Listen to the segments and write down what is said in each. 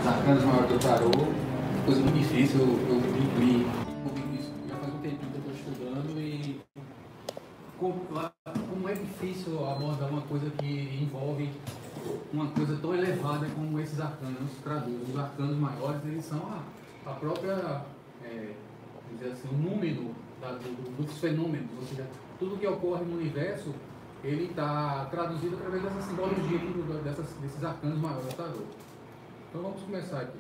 os arcanos maiores do tarô, coisa muito difícil, eu vi isso já faz um tempinho que eu estou estudando e como é difícil abordar uma coisa que envolve uma coisa tão elevada como esses arcanos traduzem. Os arcanos maiores, eles são a própria, dizer assim, o número dos fenômenos, ou seja, tudo que ocorre no universo, ele está traduzido através dessa simbologia desses arcanos maiores do tarô. Então vamos começar aqui.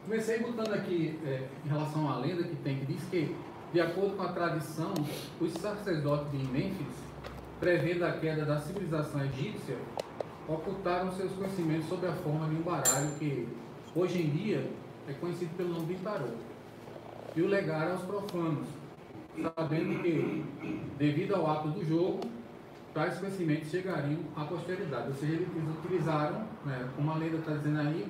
Comecei botando aqui em relação à lenda que diz que, de acordo com a tradição, os sacerdotes de Mênfis, prevendo a queda da civilização egípcia, ocultaram seus conhecimentos sob a forma de um baralho que, hoje em dia, é conhecido pelo nome de tarô, e o legaram aos profanos, sabendo que, devido ao ato do jogo, tais conhecimentos chegariam à posteridade. Ou seja, eles utilizaram, como a lenda está dizendo aí,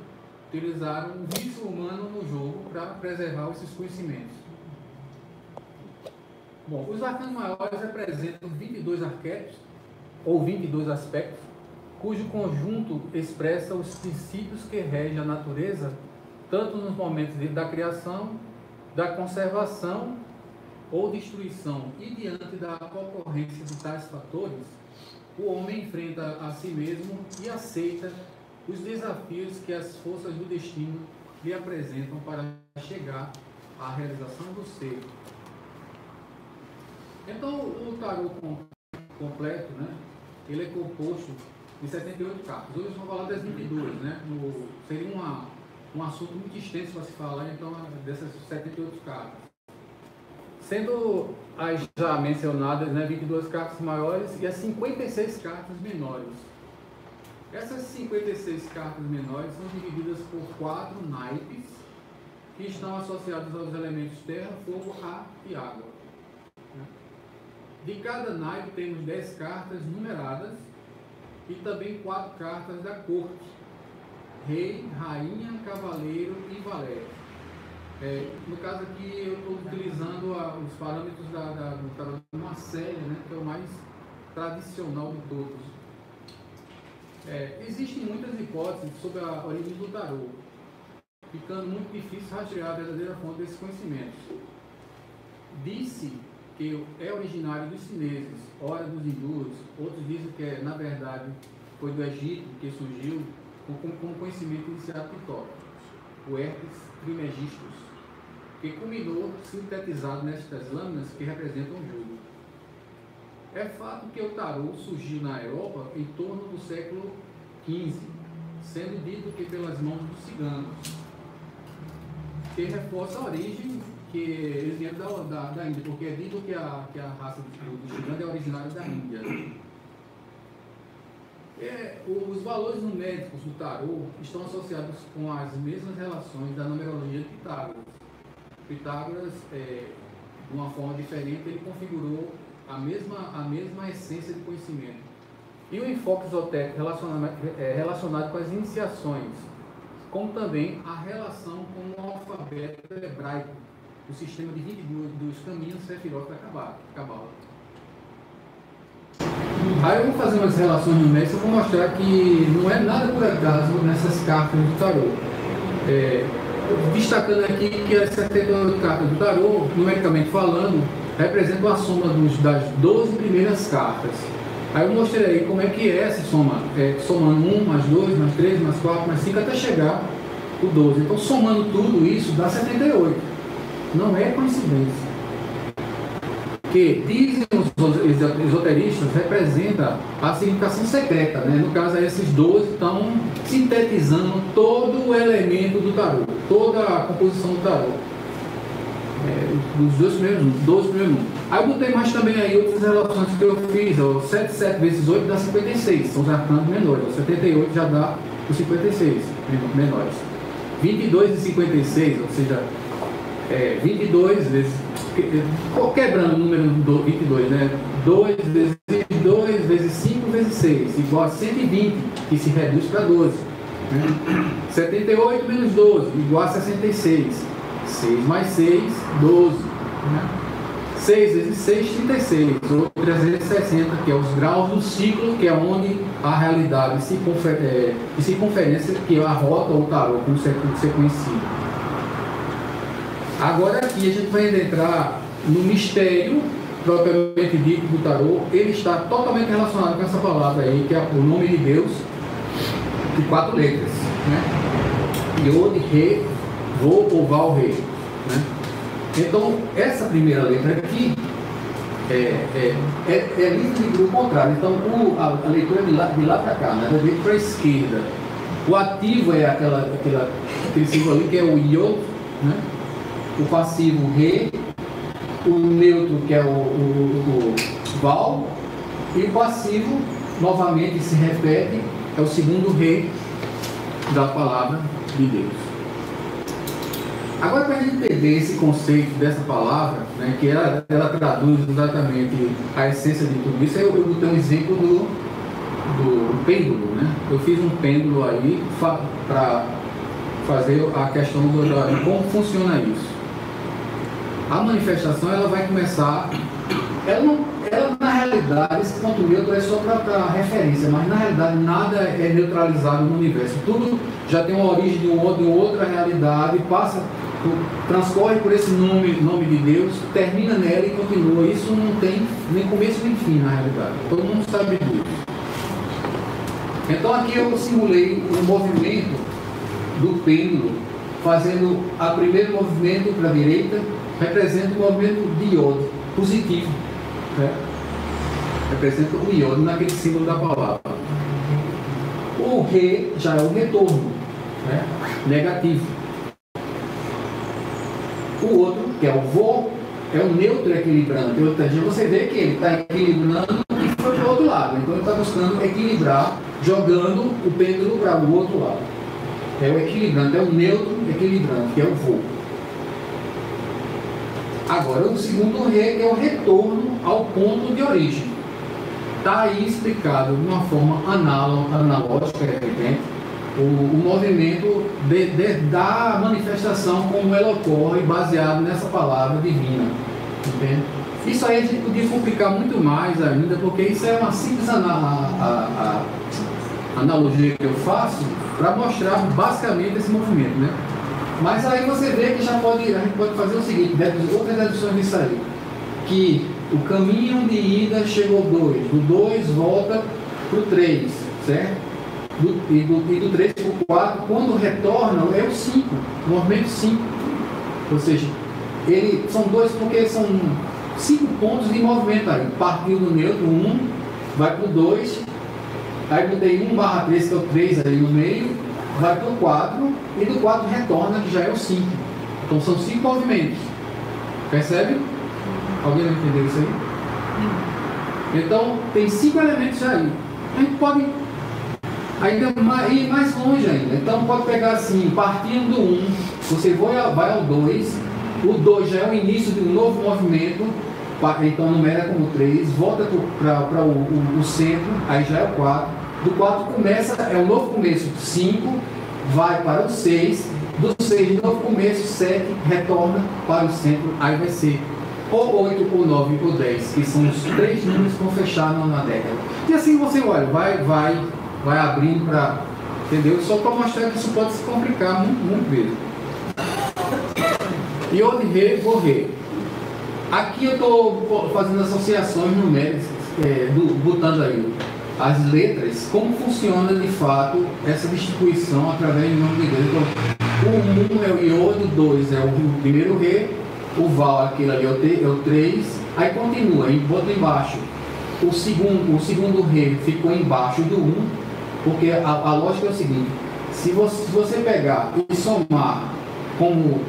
utilizaram o vício humano no jogo para preservar esses conhecimentos. Bom, os arcanos maiores representam 22 arquétipos, ou 22 aspectos, cujo conjunto expressa os princípios que regem a natureza, tanto nos momentos da criação, da conservação ou destruição, e diante da ocorrência de tais fatores, o homem enfrenta a si mesmo e aceita os desafios que as forças do destino lhe apresentam para chegar à realização do ser. Então, o tarô completo, ele é composto de 78 cartas. Hoje nós vamos falar das 22, seria um assunto muito extenso para se falar, então, dessas 78 cartas. Sendo as já mencionadas, 22 cartas maiores e as 56 cartas menores. Essas 56 cartas menores são divididas por 4 naipes que estão associados aos elementos terra, fogo, ar e água. De cada naipe temos 10 cartas numeradas e também 4 cartas da corte: rei, rainha, cavaleiro e valete. No caso aqui eu estou utilizando os parâmetros do tarô de Marselha, que é o mais tradicional de todos. Existem muitas hipóteses sobre a origem do tarô, ficando muito difícil rastrear a verdadeira fonte desses conhecimentos. Disse que é originário dos chineses, ora dos hindus, outros dizem que na verdade foi do Egito que surgiu como conhecimento iniciado por Tóquio, o Herpes Trismegistus, que culminou sintetizado nestas lâminas que representam o jogo. É fato que o tarô surgiu na Europa em torno do século XV, sendo dito que pelas mãos dos ciganos, que reforça a origem que eles vieram da Índia, porque é dito que a raça dos ciganos é originária da Índia. Os valores numéricos do tarô estão associados com as mesmas relações da numerologia de Pitágoras. Pitágoras, de uma forma diferente, ele configurou a mesma essência de conhecimento. E o enfoque esotérico relacionado com as iniciações, como também a relação com o alfabeto hebraico, o sistema de 22 dos caminhos Sefirot da Cabala. Aí eu vou fazer umas relações numéricas, eu vou mostrar que não é nada por acaso nessas cartas do tarô. Destacando aqui que as 78 cartas do tarô, numericamente falando, representam a soma das 12 primeiras cartas. Aí eu mostrei como é que é essa soma, somando 1, mais 2, mais 3, mais 4, mais 5, até chegar o 12. Então, somando tudo isso, dá 78. Não é coincidência. Que, dizem os esoteristas, representa a significação secreta, No caso, esses 12 estão sintetizando todo o elemento do tarô, toda a composição do tarô. Dos 12 primeiros números. Aí eu botei mais também aí outras relações que eu fiz, 7 vezes 8 dá 56, são os arcanos menores, 78 já dá os 56 menores. 22 e 56, ou seja, 22 vezes, quebrando o número 22, 2 vezes 2 vezes 5 vezes 6, igual a 120, que se reduz para 12. 78 menos 12, igual a 66. 6 mais 6, 12. 6 vezes 6, 36, ou 360, que é os graus do ciclo, que é onde a realidade de circunferência, que é a rota ou o tarô, como ser conhecido. Agora aqui a gente vai entrar no mistério propriamente dito do tarô. Ele está totalmente relacionado com essa palavra aí, que é o nome de Deus, de 4 letras, né? Yod, Re, Vo ou Val, Re, né? Então, essa primeira letra aqui é livre do contrário. Então, a leitura é de lá para cá, né? Da direita para a esquerda. O ativo é aquele símbolo ali, que é o Yod, né? O passivo, Re. O neutro, que é o Val. E o passivo, novamente, se repete, é o segundo Re da palavra de Deus. Agora, para a gente entender esse conceito dessa palavra, né, que ela traduz exatamente a essência de tudo isso, eu botei um exemplo do pêndulo, né? Eu fiz um pêndulo aí para fazer a questão de como funciona isso. A manifestação, ela vai começar, ela na realidade, esse ponto neutro é só para referência, mas na realidade nada é neutralizado no universo. Tudo já tem uma origem de outra realidade, transcorre por esse nome de Deus, termina nela e continua. Isso não tem nem começo nem fim na realidade. Todo mundo sabe disso. Então aqui eu simulei um movimento do pêndulo, fazendo o primeiro movimento para a direita, representa o movimento de Yod, positivo, né? Representa o Yod naquele símbolo da palavra. O Re já é o retorno, né? Negativo. O outro, que é o Vo, é o neutro equilibrante. Ou seja, você vê que ele está equilibrando e foi para o outro lado. Então ele está buscando equilibrar, jogando o pêndulo para o outro lado. É o equilibrante, é o neutro equilibrante, que é o Vo. Agora, o segundo Re, que é o retorno ao ponto de origem. Está aí explicado de uma forma analógica, evidente, o movimento da manifestação, como ela ocorre, baseado nessa palavra divina. Entende? Isso aí a gente podia complicar muito mais ainda, porque isso é uma simples analogia que eu faço para mostrar basicamente esse movimento, né? Mas aí você vê que a gente pode fazer o seguinte, outras deduções disso aí, que o caminho de ida chegou ao 2, do 2 volta para o 3, certo? E do 3 para o 4, quando retorna é o 5, o movimento 5. Ou seja, são dois, porque são 5 pontos de movimento aí. Partiu do neutro, 1, vai para o 2, aí botei 1/3, que é o 3 ali no meio, vai para o 4, e do 4 retorna, que já é o 5. Então são 5 movimentos. Percebe? Alguém vai entender isso aí? Então, tem 5 elementos aí. A gente pode ainda ir mais longe ainda. Então, pode pegar assim, partindo do 1, você vai ao 2, o 2 já é o início de um novo movimento, então numera como 3, volta para o centro, aí já é o 4. Do 4 começa, é um novo começo, 5, vai para o 6, do 6 de novo começo, 7, retorna para o centro, aí vai ser ou 8, ou 9, ou 10, que são os 3 números que vão fechar na década. E assim você olha, vai abrindo para, entendeu? Só para mostrar que isso pode se complicar muito mesmo. Yod, Re, Vo, Re. Aqui eu estou fazendo associações numéricas, botando aí as letras, como funciona de fato essa distribuição através do nome de Deus. Então, o 1 é o Yod, o 2 é o primeiro Re, o Val, aquele ali é o 3, aí continua, bota embaixo. O segundo Re ficou embaixo do 1, porque a lógica é o seguinte: se você pegar e somar como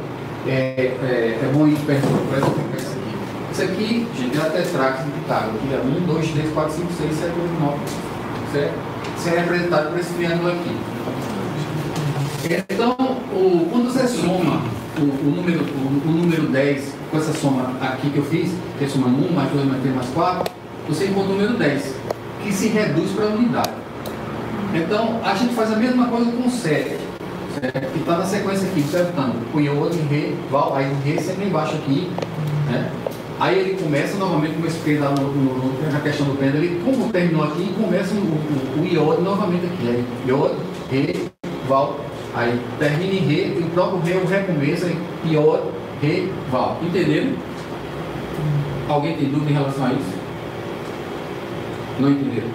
é bom ir perto para isso aqui. Isso aqui, gente, é a tetrax de Pitágoras, que é 1, 2, 3, 4, 5, 6, 7, 8, 9, certo? Isso é representado por esse triângulo aqui. Então, quando você soma o número 10, com essa soma aqui que eu fiz, que é somando 1, mais 2, mais 3, mais 4, você encontra o número 10, que se reduz para a unidade. Então, a gente faz a mesma coisa com o 7, certo? Que está na sequência aqui, observando o Yod, Re, Val, aí o Re sempre embaixo aqui, né? Aí ele começa novamente, como eu expliquei lá na questão do pêndulo, ele como terminou aqui, começa o iode novamente aqui. Aí iode, ré, val, aí termina em ré, e o próprio ré, o recomeço, aí iode, ré, val. Entenderam? Alguém tem dúvida em relação a isso? Não entenderam?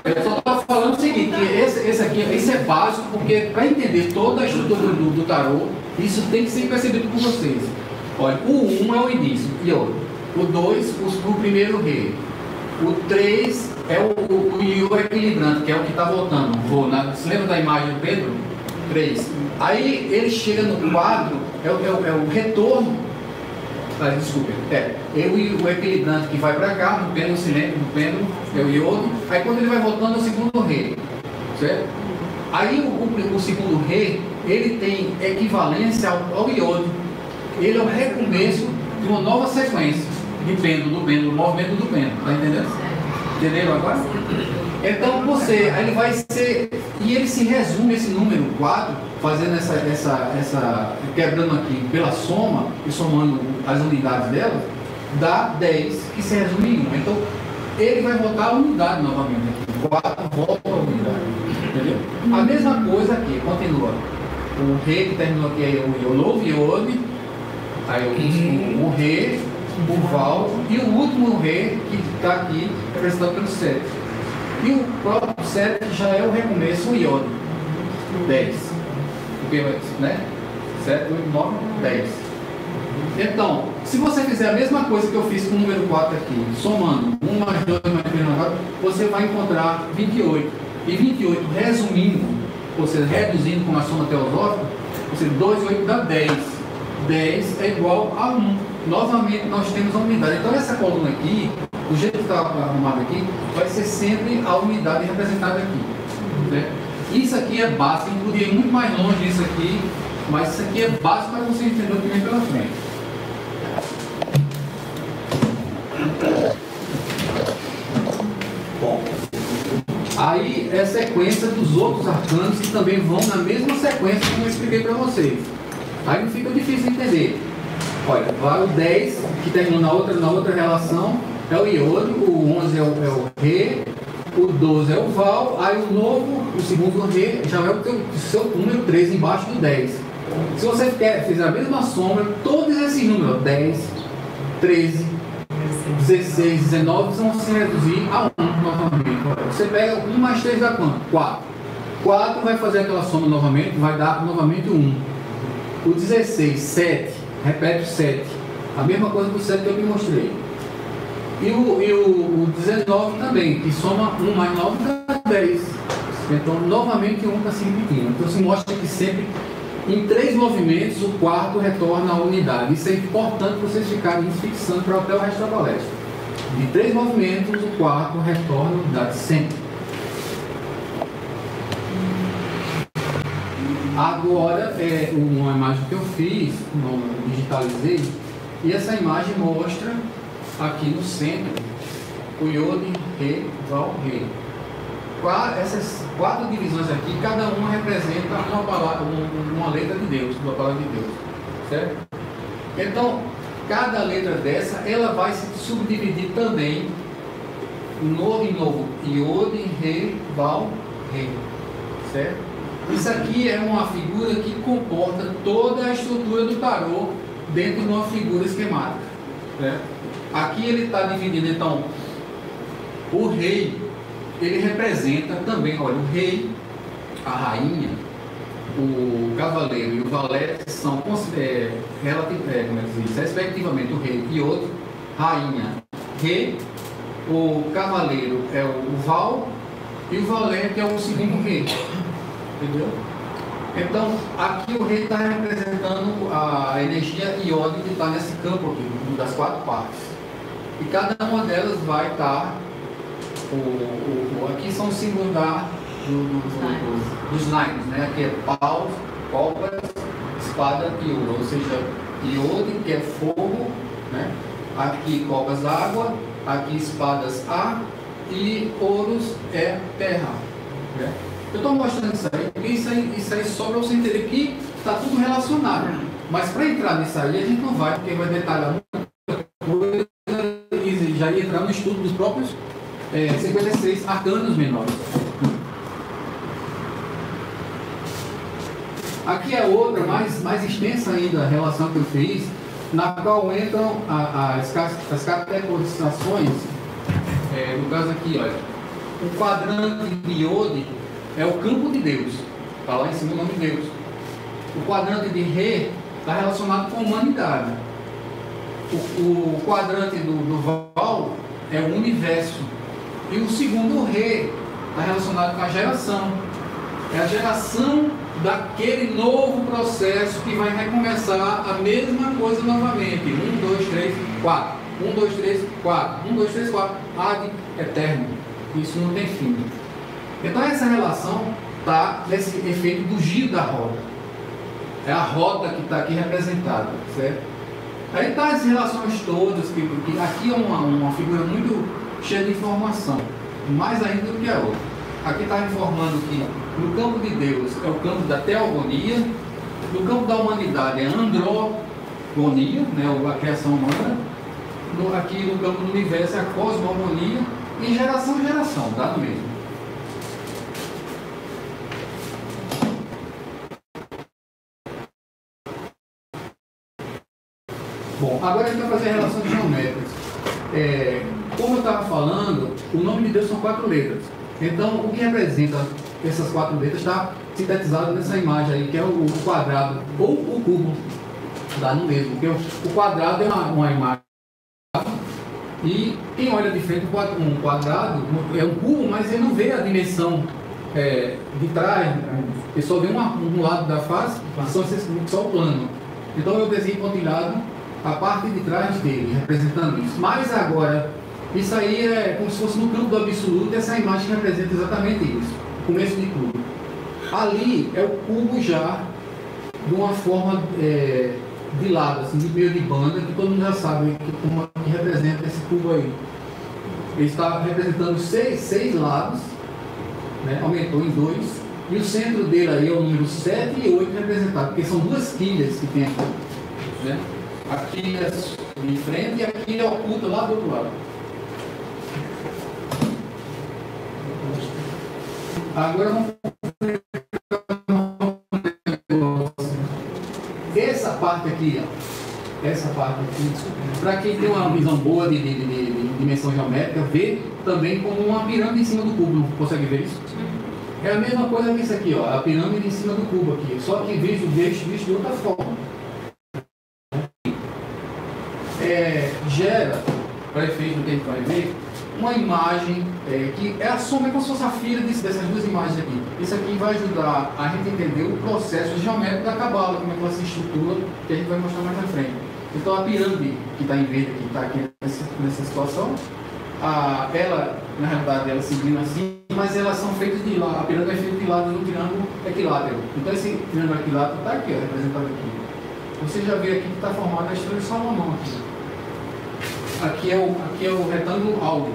Eu só estou falando o seguinte, que esse é básico, porque para entender toda a estrutura do tarô, isso tem que ser percebido por vocês. Olha, o 1 é o início, iode. O 2, o primeiro rei. O 3 é o Io equilibrante, que é o que está voltando. Você lembra da imagem do Pedro? 3. Aí ele chega no 4, é o retorno. Desculpa, o equilibrante que vai para cá, no pêndulo cilíndrico, no pêndulo, é o iodo. Aí quando ele vai voltando, é o segundo rei, certo? Aí o segundo rei, ele tem equivalência ao iodo. Ele é o recomeço de uma nova sequência de pêndulo, movimento do pêndulo, tá entendendo? Entenderam agora? Então aí ele vai ser, e ele se resume esse número 4, fazendo essa quebrando aqui pela soma e somando as unidades dela, dá 10, que se resume em 1. Então ele vai voltar a unidade novamente aqui. 4 volta a unidade. Entendeu? A mesma coisa aqui, continua. O rei que terminou aqui é o novo iode, aí o rei, o val e o último rei que está aqui representado pelo 7. E o próprio 7 já é o recomeço, o iode. 10. Porque, né? 7, 8, 9, 10. Então, se você fizer a mesma coisa que eu fiz com o número 4 aqui, somando 1 mais 2 mais 3 mais 4, você vai encontrar 28. E 28, resumindo, ou seja, reduzindo com a soma teosófica, ou seja, 2 e 8 dá 10. 10 é igual a 1. Novamente, nós temos a unidade. Então, essa coluna aqui, o jeito que está arrumado aqui, vai ser sempre a unidade representada aqui. Certo? Isso aqui é básico, eu podia ir muito mais longe disso aqui, mas isso aqui é básico para você entender o que vem pela frente. Bom, aí é a sequência dos outros arcanos que também vão na mesma sequência que eu expliquei para vocês. Aí não fica difícil de entender. Olha, vai o 10, que terminou na outra relação, é o iodo, o 11 é o ré, o 12 é o val, aí o novo, o segundo ré, já é o seu número 3 embaixo do 10. Se você fizer a mesma soma, todos esses números, 10, 13, 16, 19, vão se reduzir a 1 novamente. Você pega 1 mais 3 dá quanto? 4. 4 vai fazer aquela soma novamente, vai dar novamente 1. O 16, 7, repete o 7. A mesma coisa do 7 que eu te mostrei. E o 19 também, que soma 1 mais 9 dá 10. Então, novamente, 1 está se repetindo. Então, se mostra que sempre, em 3 movimentos, o quarto retorna à unidade. Isso é importante vocês ficarem fixando para até o resto da palestra. De 3 movimentos, o quarto retorna à unidade, sempre. Agora, é uma imagem que eu fiz, digitalizei, e essa imagem mostra aqui no centro o iode, ré, val, ré. Essas 4 divisões aqui, cada uma representa uma palavra, uma letra de Deus, uma palavra de Deus, certo? Então, cada letra dessa, ela vai se subdividir também em novo iode, ré, val, ré, certo? Isso aqui é uma figura que comporta toda a estrutura do tarô dentro de uma figura esquemática, certo? Aqui ele está dividido, então, o rei, ele representa também, olha, o rei, a rainha, o cavaleiro e o valete são, respectivamente, o rei e outro, rainha, rei, o cavaleiro é o val e o valete é o segundo rei, entendeu? Então, aqui o rei está representando a energia iônica que está nesse campo aqui, das 4 partes. E cada uma delas vai estar, aqui são os símbolos dos naipes, né? Aqui é pau, copas, espada e ouro, ou seja, iode, que é fogo, né? Aqui copas água, aqui espadas ar e ouros é terra, né? Eu estou mostrando isso aí, porque isso aí só para você entender que está tudo relacionado. Mas para entrar nisso aí, a gente não vai, porque vai detalhar muita coisa e já ia entrar no estudo dos próprios 56 arcanos menores. Aqui é outra, mais extensa ainda, a relação que eu fiz, na qual entram as categorizações. No caso aqui, olha, o quadrante biódico é o campo de Deus, está lá em cima o nome de Deus. O quadrante de Rê está relacionado com a humanidade. O quadrante do Val é o universo. E o segundo Rê está relacionado com a geração. É a geração daquele novo processo que vai recomeçar a mesma coisa novamente. 1, 2, 3, 4. 1, 2, 3, 4. 1, 2, 3, 4. Ad eterno. Isso não tem fim. Então essa relação está nesse efeito do giro da roda. É a roda que está aqui representada, certo? Aí está as relações todas, que aqui é uma figura muito cheia de informação, mais ainda do que a outra. Aqui está informando que no campo de Deus é o campo da teogonia, no campo da humanidade é a androgonia, né, a criação humana, aqui no campo do universo é a cosmogonia, e geração é geração, dá no mesmo. Bom, agora a gente vai fazer relações geométricas. Como eu estava falando, o nome de Deus são 4 letras. Então, o que representa essas 4 letras está sintetizado nessa imagem aí, que é o quadrado ou o cubo. Dá no mesmo, porque o quadrado é uma imagem. E quem olha de frente um quadrado é um cubo, mas ele não vê a dimensão de trás, ele só vê um lado da face, só o plano. Então eu desenho pontilhado a parte de trás dele, representando isso. Mas agora, isso aí é como se fosse no campo do absoluto, essa imagem representa exatamente isso, o começo de tudo. Ali é o cubo já de uma forma de lado, assim, de meio de banda, que todo mundo já sabe que representa esse cubo aí. Ele está representando 6 lados, né? Aumentou em 2, e o centro dele aí é o número 7 e 8 representado, porque são 2 quilhas que tem aqui, né? Aqui é de frente e aqui é oculta lá do outro lado. Agora vamos essa parte aqui, ó. Essa parte aqui, para quem tem uma visão boa de dimensão geométrica, vê também como uma pirâmide em cima do cubo. Não consegue ver isso? É a mesma coisa que isso aqui, ó, a pirâmide em cima do cubo aqui, só que visto de outra forma. Gera, para efeito do que a gente vai ver, uma imagem que é a soma, como se fosse a filha dessas 2 imagens aqui. Isso aqui vai ajudar a gente entender o processo geométrico da Cabala, como é que ela se estrutura, que a gente vai mostrar mais na frente. Então a pirâmide que está em verde, que está aqui nessa situação, ela, na realidade, ela se inclina assim, mas elas são feitas de lado. A pirâmide é feita de lado no triângulo equilátero. Então esse triângulo equilátero está aqui, ó, representado aqui. Você já vê aqui que está formada a estrela de Salomão aqui. Aqui é o retângulo áureo.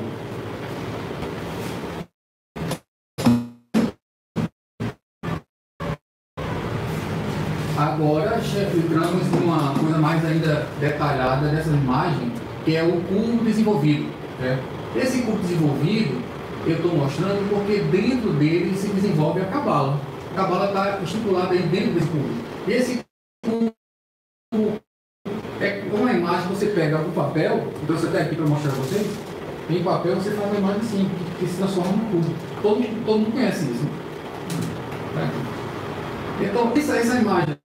Agora entramos numa coisa mais ainda detalhada dessa imagem, que é o cubo desenvolvido. Né? Esse cubo desenvolvido eu estou mostrando porque dentro dele se desenvolve a Cabala. A Cabala está estipulada aí dentro desse cubo. E esse cubo é uma imagem que você pega no papel, então você está aqui para mostrar a vocês, em papel você faz uma imagem assim, que se transforma no cubo. Todo mundo conhece isso. Tá? Então, essa imagem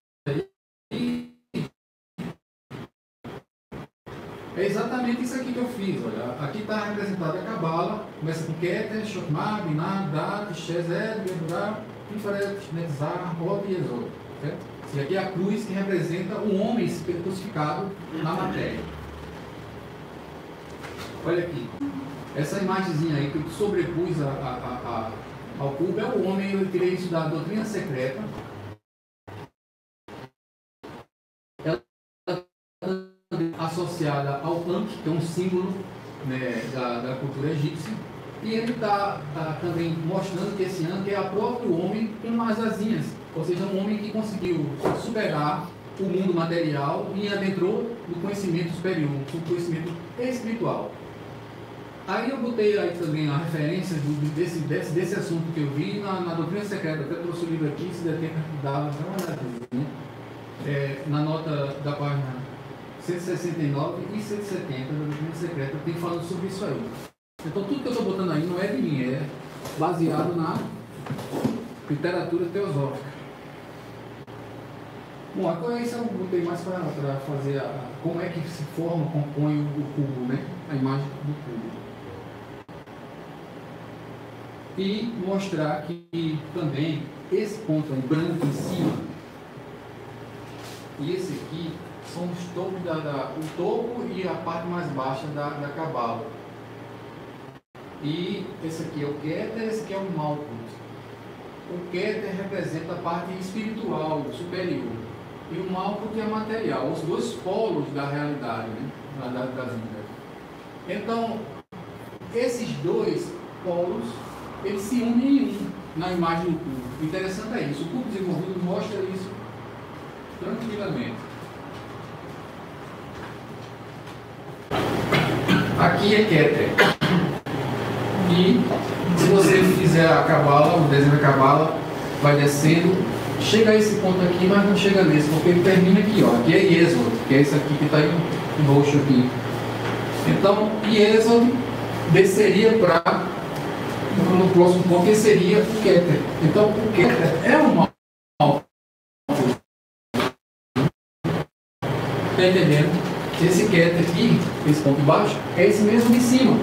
é exatamente isso aqui que eu fiz. Olha, aqui está representada a Cabala, começa com Keter, Shokmah, Binah, Dat, Shezer, Yehudá, Tiferet, Netzar, Hod e Ezod. E aqui é a cruz que representa o homem crucificado na matéria. Olha aqui, essa imagenzinha aí que eu sobrepus ao cubo é o homem. Eu tirei isso da doutrina secreta. Ela está associada ao Ankh, que é um símbolo, né, da cultura egípcia. E ele está também mostrando que esse Ankh é o próprio homem com umas asinhas. Ou seja, um homem que conseguiu superar o mundo material e adentrou no conhecimento superior, no conhecimento espiritual. Aí eu botei aí também a referência desse assunto que eu vi na Doutrina Secreta. Até trouxe o livro aqui, se der tempo, dá uma olhadinha, né? Na nota da página 169 e 170 da Doutrina Secreta tem falando sobre isso aí. Então tudo que eu estou botando aí não é de mim, é baseado na literatura teosófica. Bom, agora isso eu botei mais para fazer como é que se forma, compõe o cubo, né? A imagem do cubo. E mostrar que também esse ponto aí, branco em cima, e esse aqui são os topos o topo e a parte mais baixa da cabala. E esse aqui é o Keter, esse aqui é o Malkuth. O Keter representa a parte espiritual, superior, e o Malkuth é material, os dois polos da realidade, né? da vida. Então, esses dois polos, eles se unem em um na imagem do cubo. O interessante é isso, o cubo desenvolvido mostra isso tranquilamente. Aqui é Keter. E se você fizer a cabala, o desenho da cabala vai descendo, chega a esse ponto aqui, mas não chega nesse, porque ele termina aqui, ó. Aqui é Yesod, que é esse aqui que está em roxo aqui. Então, Yesod desceria para no próximo ponto, que seria o Keter. Então, o Keter é um mal. Está entendendo? Esse Keter aqui, esse ponto de baixo, é esse mesmo de cima.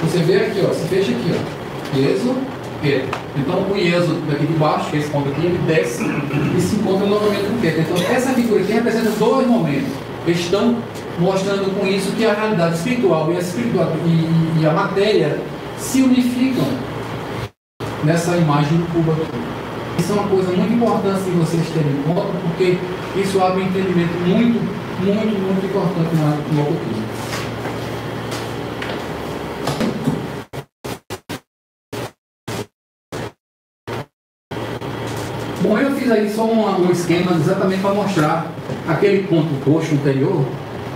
Você vê aqui, ó, se fecha aqui, ó. Yesod, Keter. Então, o Yesod daqui de baixo, que é esse ponto aqui, ele desce e se encontra novamente com o Keter. Então, essa figura aqui representa dois momentos. Eles estão mostrando com isso que a realidade espiritual e a matéria se unificam nessa imagem do cubo aqui. Isso é uma coisa muito importante de vocês terem em conta, porque isso abre um entendimento muito importante no ocultismo. Bom, eu fiz aí só um esquema exatamente para mostrar aquele ponto roxo anterior.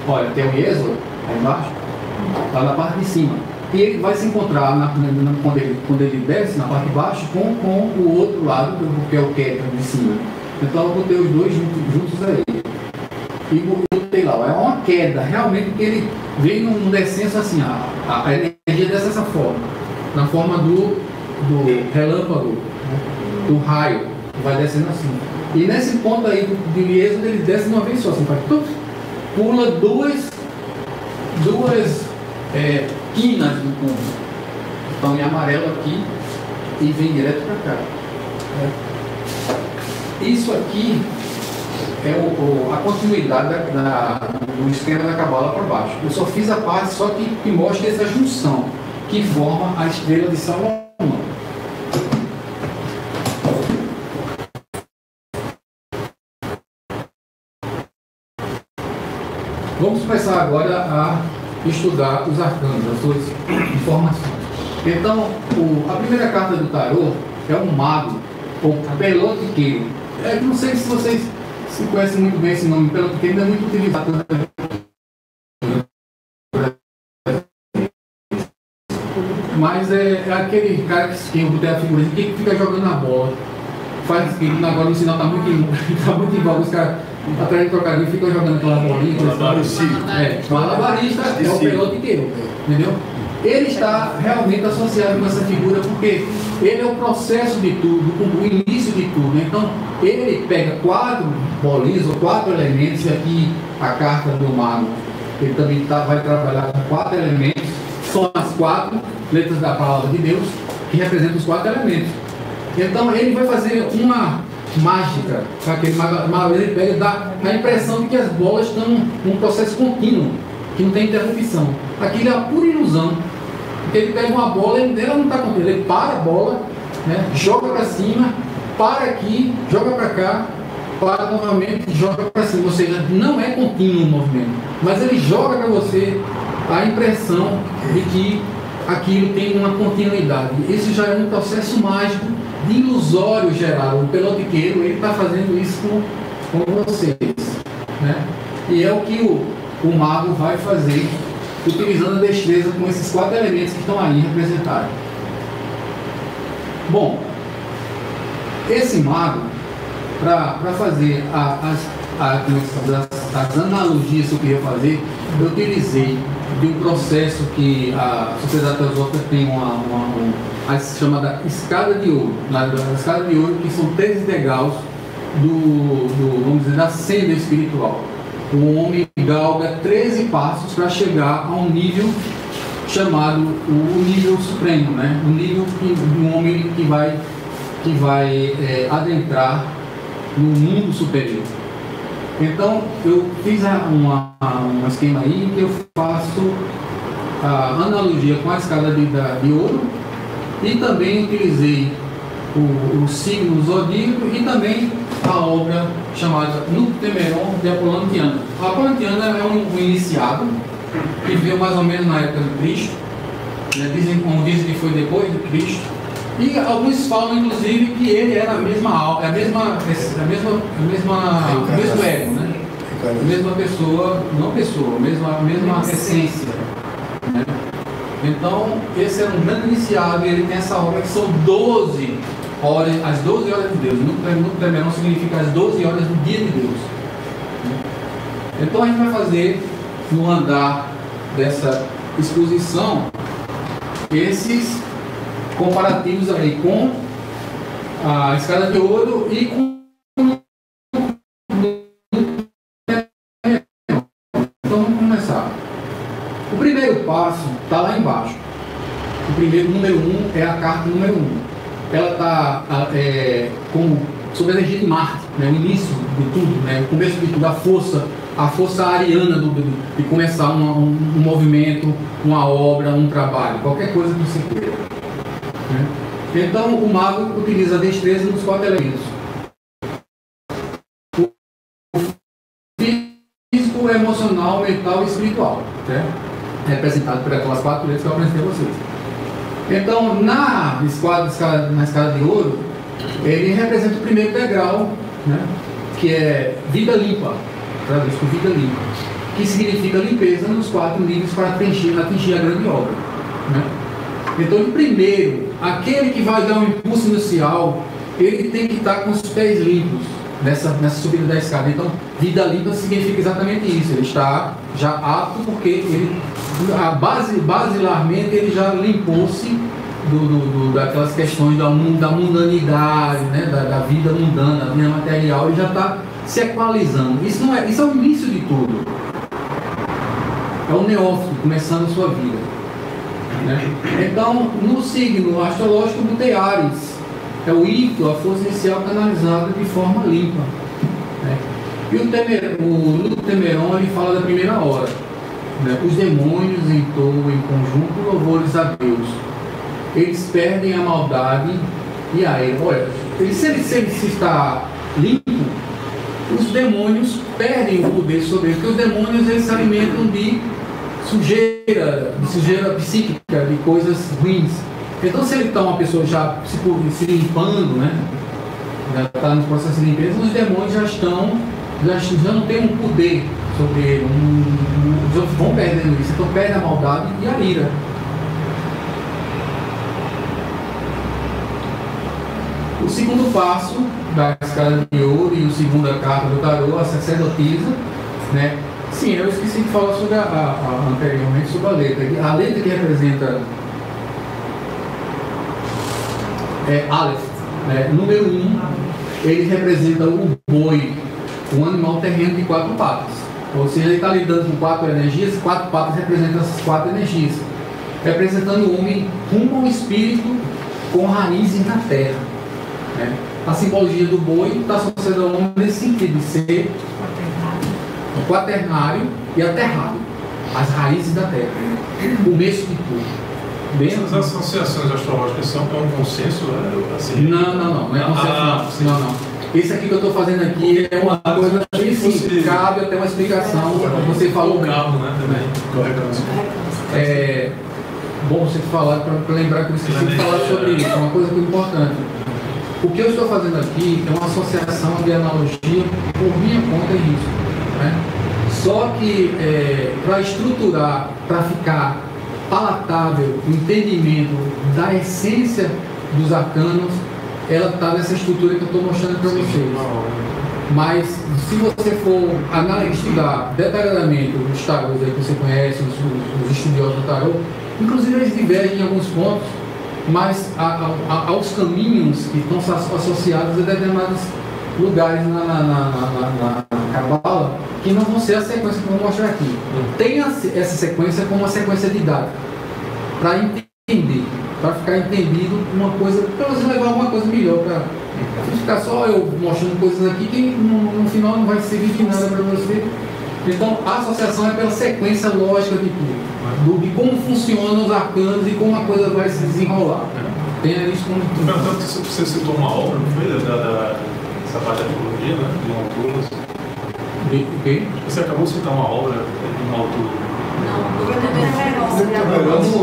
Olha, tem o Yesod aí embaixo, lá na parte de cima. E ele vai se encontrar, quando ele desce na parte de baixo, com o outro lado, que é o Keter de cima. Então eu botei os dois juntos aí. E botei lá, é uma queda, realmente, porque ele veio num descenso assim, a energia desce dessa forma, na forma do relâmpago, né, do raio, vai descendo assim. E nesse ponto aí de Yesod, ele desce de uma vez só, assim, pula duas quinas do cubo. Então em amarelo aqui e vem direto para cá. Isso aqui é a continuidade do esquema da cabala para baixo. Eu só fiz a parte só que mostra essa junção que forma a estrela de Salomão. Vamos começar agora a estudar os arcanos, as suas informações. Então, a primeira carta do tarô é um mago, ou pelotiqueiro. Não sei se vocês se conhecem muito bem esse nome, pelotiqueiro ainda é muito utilizado. Mas é aquele cara que eu botei a figura que fica jogando a bola. Faz que agora no sinal está muito em voga, os caras atrás de trocadilho ficam jogando aquela bolinha. Malabarista é o pelotiqueiro, entendeu? Ele está realmente associado com essa figura porque ele é o processo de tudo, o início de tudo. Então, ele pega 4 bolinhas ou 4 elementos, e aqui a carta do mago, ele também vai trabalhar com 4 elementos, são as 4 letras da palavra de Deus que representam os 4 elementos. Então, ele vai fazer uma mágica com aquele mago, ele pega, dá a impressão de que as bolas estão num processo contínuo, que não tem interrupção. Aquilo é a pura ilusão. Porque ele pega uma bola e ela não está contendo, ele para a bola, né, joga para cima, para aqui, joga para cá, para novamente, joga para cima. Ou seja, não é contínuo o movimento, mas ele joga para você a impressão de que aquilo tem uma continuidade. Isso já é um processo mágico de ilusório geral. O pelotiqueiro, ele está fazendo isso com vocês. né? E é o que o mago vai fazer, utilizando a destreza com esses 4 elementos que estão aí representados. Bom, esse mago, para fazer as analogias que eu queria fazer, eu utilizei de um processo que a Sociedade Teosófica tem a chamada escada de ouro. Na escada de ouro, que são 13 degraus vamos dizer, da senda espiritual. O homem galga 13 passos para chegar a um nível chamado o nível supremo, né? O nível de um homem que vai adentrar no mundo superior. Então, eu fiz um esquema aí que eu faço a analogia com a escada de ouro e também utilizei o signo zodíaco e também a obra chamada Nuctemeron de Apolantiana. A Apolantiana é um iniciado que veio mais ou menos na época de Cristo, né? Dizem que foi depois de Cristo, e alguns falam inclusive que ele era o mesmo ego, né? A mesma pessoa, a mesma essência, né? Então, esse era um grande iniciado e ele tem essa obra que são 12 horas, as 12 horas de Deus. Nuctemeron significa as 12 horas do dia de Deus. Então, a gente vai fazer no andar dessa exposição esses comparativos aí com a escada de ouro e com. Então vamos começar. O primeiro passo está lá embaixo. O primeiro, número 1, é a carta número 1. Ela está sob a energia de Marte, né? O início de tudo, né? O começo de tudo, a força ariana de começar um movimento, uma obra, um trabalho, qualquer coisa que você queira, né? Então o mago utiliza a destreza nos 4 elementos: o físico, emocional, mental e espiritual, né? Representado por aquelas 4 letras que eu apresentei a vocês. Então, na escada de ouro, ele representa o primeiro degrau, né? Que é vida limpa, traduz por vida limpa, que significa limpeza nos 4 níveis para atingir a grande obra, né? Então, de primeiro, aquele que vai dar um impulso inicial, ele tem que estar com os pés limpos nessa subida da escada. Então, vida limpa significa exatamente isso. Ele está já apto porque ele, basilarmente, ele já limpou-se daquelas questões da mundanidade, né? da vida mundana, da vida material. Ele já está se equalizando. Isso é o início de tudo. É o neófito começando a sua vida, né? Então, no signo astrológico do Teares, é o ícto, a força inicial canalizada de forma limpa, né? E o Nuctemeron, ele fala da primeira hora, né? Os demônios entoam em conjunto louvores a Deus. Eles perdem a maldade e a ira. Olha, se ele está limpo, os demônios perdem o poder sobre ele, porque os demônios, eles se alimentam de sujeira psíquica, de coisas ruins. Então, se ele está uma pessoa já se limpando, né? Já está no processo de limpeza, os demônios já não tem um poder sobre ele, vão perdendo isso. Então, perde a maldade e a ira. O segundo passo da escada de ouro e a segunda carta do tarô, a sacerdotisa, né? Sim, eu esqueci de falar sobre anteriormente sobre a letra. A letra que representa Aleph, né? Número 1, ele representa o boi, um animal terreno de 4 patas. Ou seja, ele está lidando com 4 energias, 4 patas representam essas 4 energias, representando o homem rumo ao espírito com raízes na terra, né? A simbologia do boi está associada ao homem nesse sentido, de ser quaternário e aterrado, as raízes da terra, o começo de tudo. Essas associações astrológicas são um consenso? Assim? Não é consenso, não. Esse aqui que eu estou fazendo aqui é uma coisa que sim, cabe até uma explicação. Você falou bem. Né, também. É bom você falar, para lembrar que eu esqueci de falar sobre isso, é uma coisa muito importante. O que eu estou fazendo aqui é uma associação de analogia por minha conta e risco. né? Só que para estruturar, para ficar palatável o entendimento da essência dos arcanos, ela está nessa estrutura que eu estou mostrando para vocês. Mas se você for estudar detalhadamente os tarôs aí que você conhece, os estudiosos do tarô, inclusive eles divergem em alguns pontos, mas aos caminhos que estão associados a determinados lugares na Cabala, que não vão ser a sequência que eu vou mostrar aqui. Tenha essa sequência como uma sequência didática, para entender, para ficar entendido uma coisa, para você levar uma coisa melhor, para ficar só eu mostrando coisas aqui que no final não vai servir de nada para você. Então a associação é pela sequência lógica de tudo, de como funcionam os arcanos e como a coisa vai se desenrolar. Tenha isso como tudo. Tanto que você citou uma obra, não foi? Essa parte da tipologia, né? De um autor. De quê? Você acabou de citar uma obra de um autor.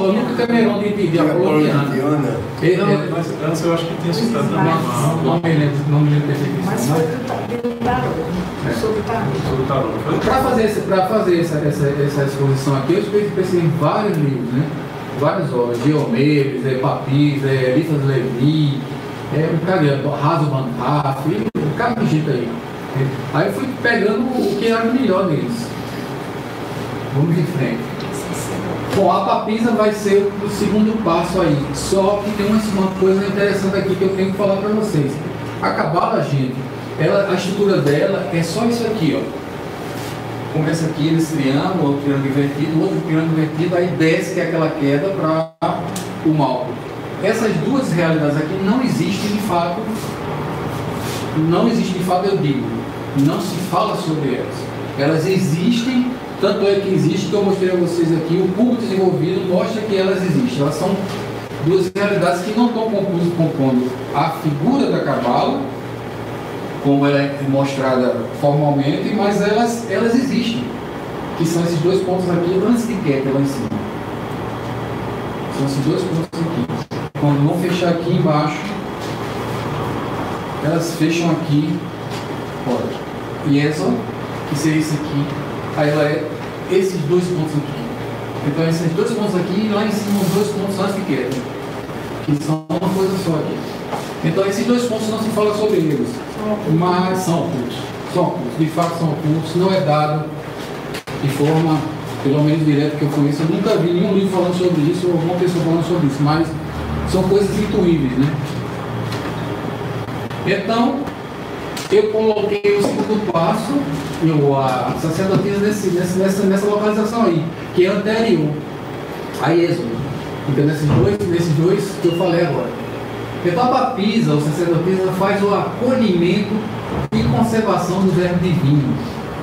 Eu nunca Cameron de Apoloniana. Antes eu acho que tinha citado também. Não me lembro perfeitamente. Mas foi do tarô. Sobre o tarô. Sobre o tarô. Para fazer essa exposição aqui, eu pensei em vários livros, né? Várias obras, Diomedes, Papis, Eliphas Levi, Raso Van Taff, um cara de jeito aí. Aí eu fui pegando o que era o melhor deles. Vamos de frente. Bom, a papisa vai ser o segundo passo aí. Só que tem uma coisa interessante aqui que eu tenho que falar para vocês. A Cabala, gente, a estrutura dela é só isso aqui, ó. Começa aqui nesse triângulo, outro triângulo invertido, outro triângulo invertido, aí desce, que é aquela queda para o mal. Essas duas realidades aqui não existem de fato. Não existe de fato, eu digo. Não se fala sobre elas. Elas existem. Tanto é que existe, que eu mostrei a vocês aqui, o público desenvolvido mostra que elas existem. Elas são duas realidades que não estão compondo a figura da Cabala, como ela é mostrada formalmente, mas elas existem. Que são esses dois pontos aqui, antes de Keter, lá em cima. São esses dois pontos aqui. Quando vão fechar aqui embaixo, elas fecham aqui, olha. E essa, que seria isso aqui. Aí ela é esses dois pontos aqui. Então esses dois pontos aqui e lá em cima os dois pontos antes de Keter, que são uma coisa só aqui. Então esses dois pontos não se fala sobre eles, mas são ocultos. São ocultos, de fato são ocultos, não é dado de forma, pelo menos direta que eu conheço. Eu nunca vi nenhum livro falando sobre isso, ou alguma pessoa falando sobre isso, mas são coisas intuíveis, né? Então, eu coloquei o segundo passo, a sacerdotisa nessa localização aí, que é anterior a Êxodo. Então, nesses dois que eu falei agora. Então, a papisa, ou sacerdotisa, faz o acolhimento e conservação do verbo divino,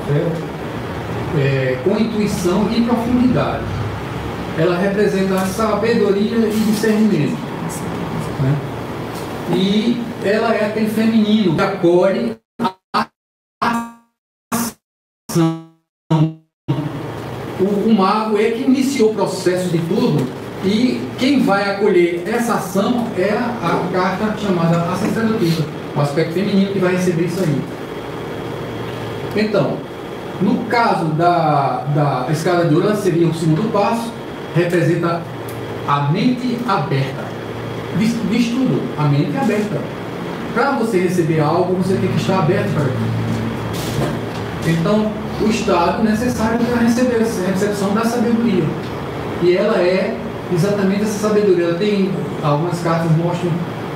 certo? Com intuição e profundidade. Ela representa a sabedoria e discernimento, né? E ela é aquele feminino que acolhe a ação. O mago é que iniciou o processo de tudo, e quem vai acolher essa ação é a carta chamada a sacerdotisa, o aspecto feminino que vai receber isso aí. Então, no caso da escada de ouro, ela seria o segundo passo, representa a mente aberta. De estudo, a mente aberta. Para você receber algo, você tem que estar aberto para aquilo. Então, o estado necessário para receber a recepção da sabedoria. E ela é exatamente essa sabedoria. Ela tem, algumas cartas mostram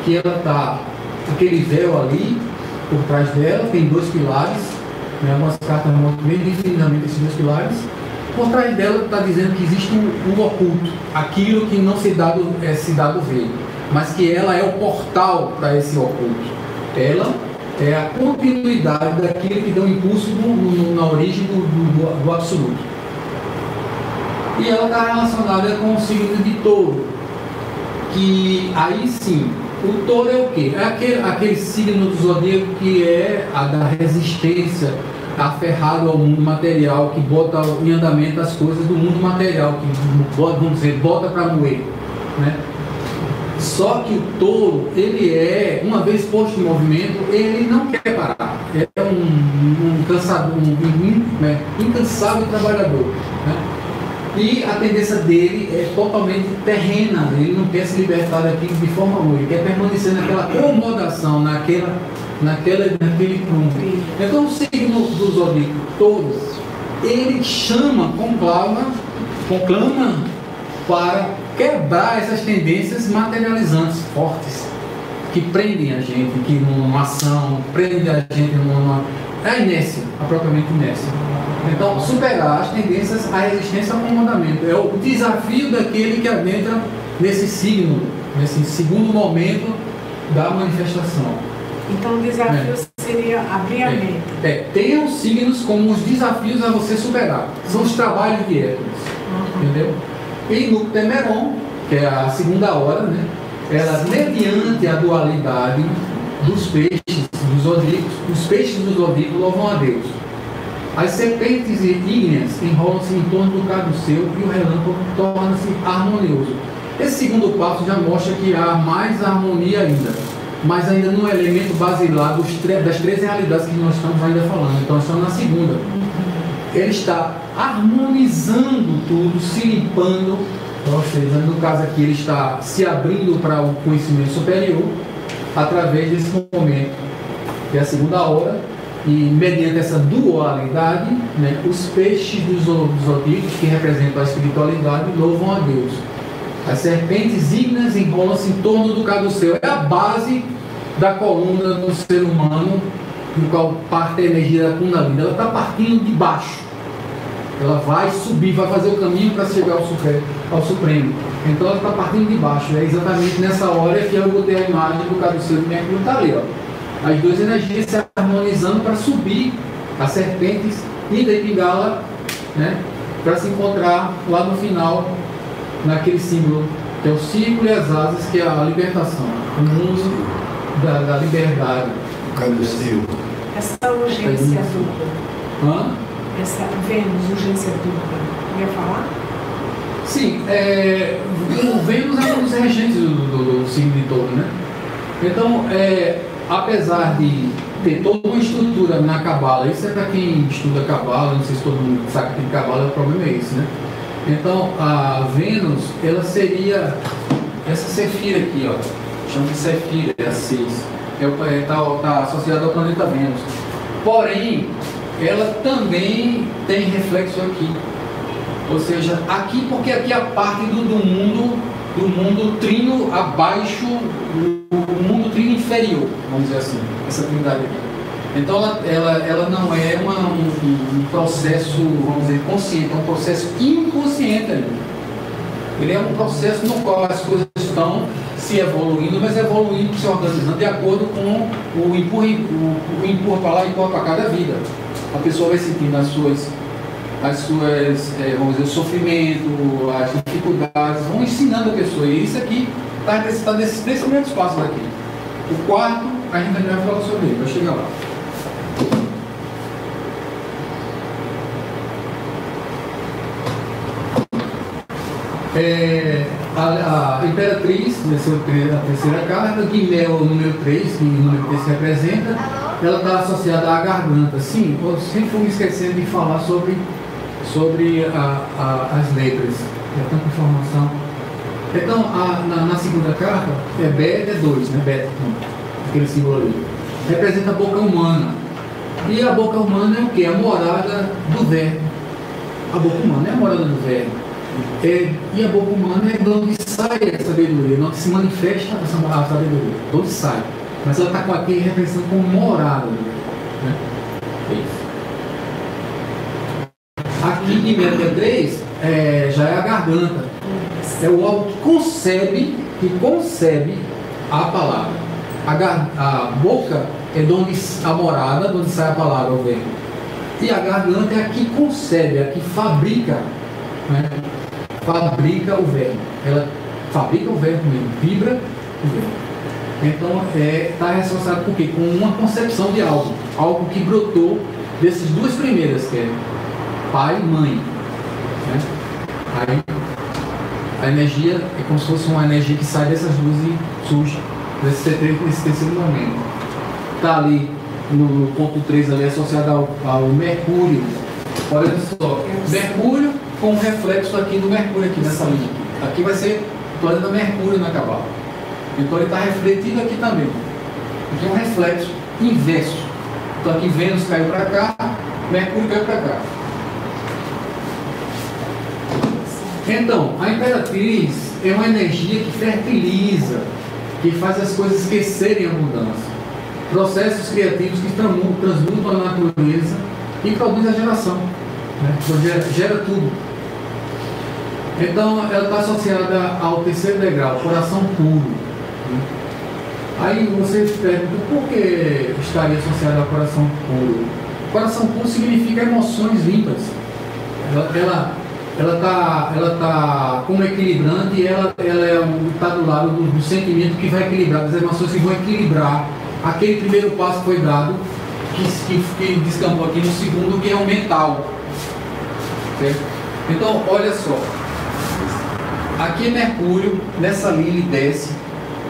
que ela está, aquele véu ali, por trás dela, tem dois pilares, né? Algumas cartas mostram bem definidamente esses dois pilares. Por trás dela está dizendo que existe um oculto, aquilo que não se dado ver, mas que ela é o portal para esse oculto. Ela é a continuidade daquilo que deu impulso na origem do absoluto. E ela está relacionada com o signo de Touro, que aí sim, o Touro é o quê? É aquele signo do zodíaco que é a da resistência, aferrado ao mundo material, que bota em andamento as coisas do mundo material, que vamos dizer, bota para moer, né? Só que o touro, ele uma vez posto em movimento, ele não quer parar. É um incansável trabalhador, né? E a tendência dele é totalmente terrena, ele não quer se libertar daquilo de forma alguma, ele quer permanecer naquela acomodação, naquele prumo. Então o signo do zodíaco todo, ele conclama para quebrar essas tendências materializantes fortes, que prendem a gente, que numa ação, prendem a gente a inércia, a propriamente inércia. Então, superar as tendências à resistência ao acomodamento é o desafio daquele que adentra nesse signo, nesse segundo momento da manifestação. Então, o desafio seria abrir a mente. Tenham signos como os desafios a você superar. São os trabalhos de Hércules. Entendeu? E no Temeron, que é a segunda hora, né? Ela, mediante a dualidade dos peixes, dos zodíacos, os peixes do zodíaco louvam a Deus. As serpentes ígneas enrolam-se em torno do caduceu e o relâmpago torna-se harmonioso. Esse segundo passo já mostra que há mais harmonia ainda, mas ainda no elemento basilar das três realidades que nós estamos ainda falando. Então, nós estamos na segunda. Ele está harmonizando tudo, se limpando, ou seja, no caso aqui ele está se abrindo para o conhecimento superior através desse momento, que é a segunda hora. E mediante essa dualidade, né, os peixes dos zodíacos, que representam a espiritualidade, louvam a Deus. As serpentes ígneas enrolam-se em torno do caduceu. É a base da coluna do ser humano, do qual parte a energia da Kundalini. Ela está partindo de baixo. Ela vai subir, vai fazer o caminho para chegar ao Supremo. Então ela está partindo de baixo. É exatamente nessa hora que eu botei a imagem do caduceu do Mercúrio, está ali, ó. As duas energias se harmonizando para subir as serpentes e da Pingala, né, para se encontrar lá no final, naquele símbolo, que é o círculo e as asas, que é a libertação, o mundo da liberdade. Caduceu. Essa urgência dupla. Essa Vênus, urgência dupla. Quer falar? Sim, o Vênus é um dos regentes do signo de Touro, né? Então, apesar de ter toda uma estrutura na Cabala, isso é para quem estuda Cabala, não sei se todo mundo sabe que tem Cabala, o problema é esse, né? Então, a Vênus, ela seria essa Cefira aqui, ó, chama de Cefira, é a 6, está associada ao planeta Vênus. Porém, ela também tem reflexo aqui, ou seja, aqui, porque aqui é a parte do mundo trino abaixo, o mundo trino inferior, vamos dizer assim, essa trindade aqui. Então ela não é um processo, vamos dizer, consciente, é um processo inconsciente ali. Ele é um processo no qual as coisas estão se evoluindo, mas evoluindo, se organizando de acordo com o empurra para lá e empurra para cada vida. A pessoa vai sentindo as suas vamos dizer, o sofrimento, as dificuldades, vão ensinando a pessoa. E isso aqui está nesses 3 primeiros passos aqui. O quarto, a gente ainda vai falar sobre ele, vai chegar lá. A Imperatriz, a terceira carta, que é o número 3, que o número 3 representa, ela está associada à garganta. Sim, eu sempre fui me esquecendo de falar sobre as letras. É tanta informação. Então, na segunda carta, Beta é 2, né? Beta, aquele símbolo ali. Representa a boca humana. E a boca humana é o quê? A morada do verbo. A boca humana é a morada do verbo. E a boca humana é de onde sai a sabedoria, de onde se manifesta a sabedoria, de onde sai. Mas ela está aqui representando como morada, né? É isso. Aqui em 63 já é a garganta. É o órgão que concebe a palavra. A boca é de onde a morada, de onde sai a palavra, o verbo. E a garganta é a que concebe, a que fabrica, né? Fabrica o verbo. Ela fabrica o verbo mesmo, vibra o verbo. Então está associado com o quê? Com uma concepção de algo que brotou dessas duas primeiras, que é pai e mãe, né? Aí a energia é como se fosse uma energia que sai dessas duas e surge nesse terceiro momento. Está ali no ponto 3 ali, associada ao Mercúrio. Olha só, Mercúrio com um reflexo aqui do Mercúrio, aqui nessa linha. Aqui vai ser o planeta Mercúrio na Cabala. Então ele está refletido aqui também. Aqui é um reflexo inverso. Então aqui Vênus caiu para cá, Mercúrio caiu para cá. Então, a Imperatriz é uma energia que fertiliza, que faz as coisas crescerem em abundância. Processos criativos que transmutam a natureza e produzem a geração. Né? Então, gera tudo. Então, ela está associada ao terceiro degrau, coração puro. Né? Aí você pergunta, por que estaria associada ao coração puro? Coração puro significa emoções limpas. Ela tá como equilibrante e ela está do lado do sentimento que vai equilibrar, das emoções que vão equilibrar aquele primeiro passo que foi dado, que descampou aqui no segundo, que é o mental. Certo? Então, olha só. Aqui é Mercúrio, nessa linha ele desce,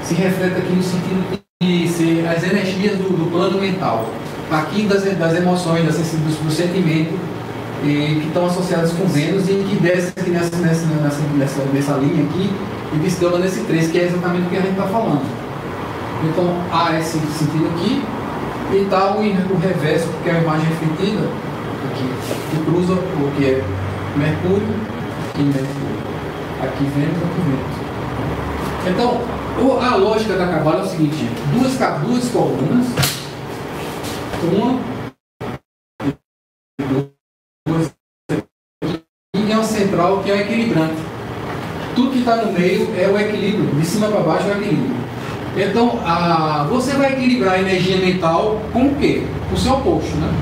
se reflete aqui no sentido de ser as energias do plano mental. Aqui das emoções, do sentimento, que estão associadas com Vênus e que desce aqui nessa linha aqui e descamba nesse 3, que é exatamente o que a gente está falando. Então há esse sentido aqui e está o reverso, que é a imagem refletida aqui, que cruza o que é Mercúrio, aqui Mercúrio, aqui Vênus, aqui Vênus. Então a lógica da Cabala é o seguinte: duas colunas, uma e uma central que é o equilibrante. Tudo que está no meio é o equilíbrio, de cima para baixo é o equilíbrio. Então, você vai equilibrar a energia mental com o quê? O seu oposto, né?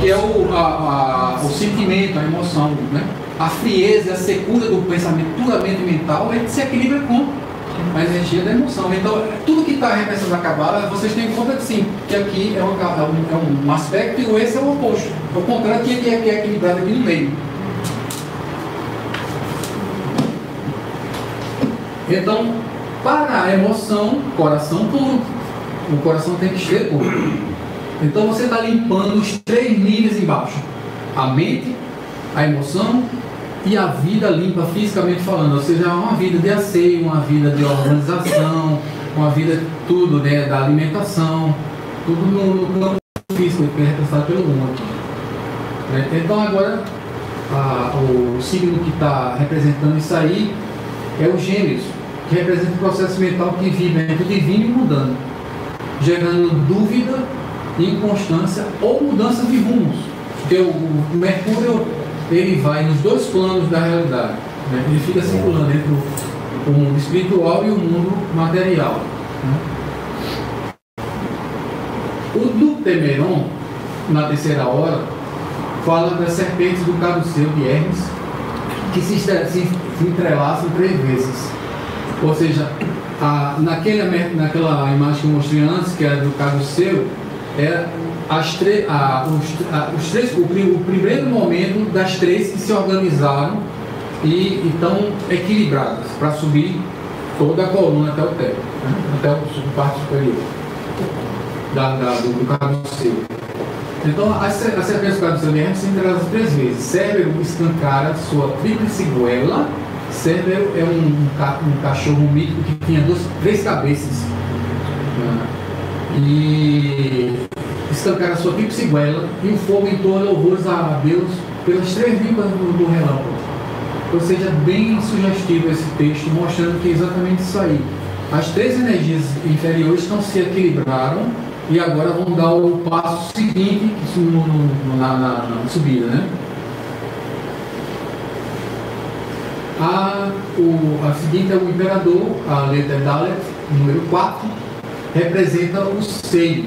Que é o sentimento, a emoção, né? A frieza, a secura do pensamento puramente mental, ele se equilibra com a energia da emoção. Então, tudo que está representando na Cabala, vocês têm em conta que sim, que aqui é um aspecto e esse é o oposto. Ao contrário, que é equilibrado aqui no meio. Então, para a emoção, coração puro. O coração tem que ser puro. Então você está limpando os 3 níveis embaixo: a mente, a emoção e a vida limpa fisicamente falando. Ou seja, uma vida de asseio, uma vida de organização, uma vida tudo, né, da alimentação, tudo no campo físico, que é representado pelo 1 aqui. Então agora o signo que está representando isso aí é o Gêmeos, que representa o processo mental que vive entre o divino e mudando, gerando dúvida, inconstância ou mudança de rumos. Porque o Mercúrio, ele vai nos 2 planos da realidade, né? Ele fica circulando entre o mundo espiritual e o mundo material, né? O do Temeron, na terceira hora, fala das serpentes do caduceu de Hermes, que se entrelaçam 3 vezes. Ou seja, naquela imagem que eu mostrei antes, que era do caduceu, é o primeiro momento das 3 que se organizaram e estão equilibradas para subir toda a coluna até o teto, né? Até a parte superior do caduceu. Então, as serpentes do caduceu de Hermes se entrelaçam 3 vezes. Cérebro escancara sua tríplice goela. Cérebro é um cachorro mítico que tinha 3 cabeças. E escancara sua tríplice goela e o fogo entoa louvores a Deus pelas 3 línguas do relâmpago. Ou seja, bem sugestivo esse texto, mostrando que é exatamente isso aí. As 3 energias inferiores estão se equilibraram e agora vão dar o passo seguinte na subida, né? A seguinte é o Imperador, a letra Dalet, número 4, representa o seio.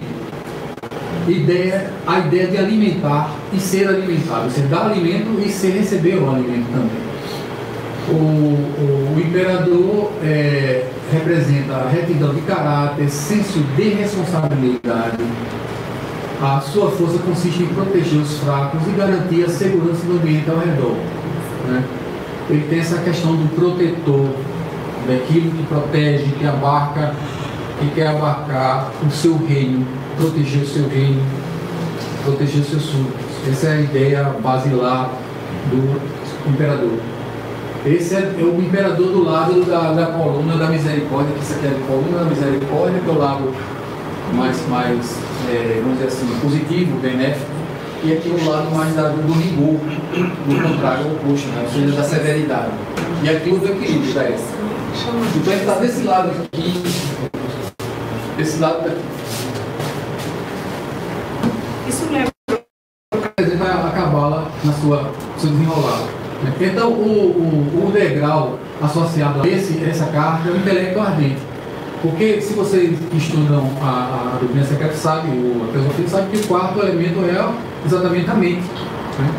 A ideia de alimentar e ser alimentado. Você dá alimento e se receber o alimento também. O Imperador representa a retidão de caráter, senso de responsabilidade. A sua força consiste em proteger os fracos e garantir a segurança do ambiente ao redor, né? Ele tem essa questão do protetor, daquilo que protege, que abarca que quer abarcar o seu reino, proteger o seu reino, proteger os seus súditos. Essa é a ideia basilar do imperador. Esse é o imperador do lado da coluna da misericórdia, que isso aqui é a coluna da misericórdia, que é o lado mais vamos dizer assim, positivo, benéfico, e aqui o lado mais do rigor, do contrário, o oposto, né? Ou seja, da severidade. E aqui o do equilíbrio da essa. Então ele está desse lado aqui, desse lado daqui. Isso leva a cabala na seu desenrolar. Então o degrau associado a essa carta é o intelecto ardente. Porque se vocês estudam a doutrina secreta, sabe, a filosofia sabe que o quarto elemento é exatamente a mente, né?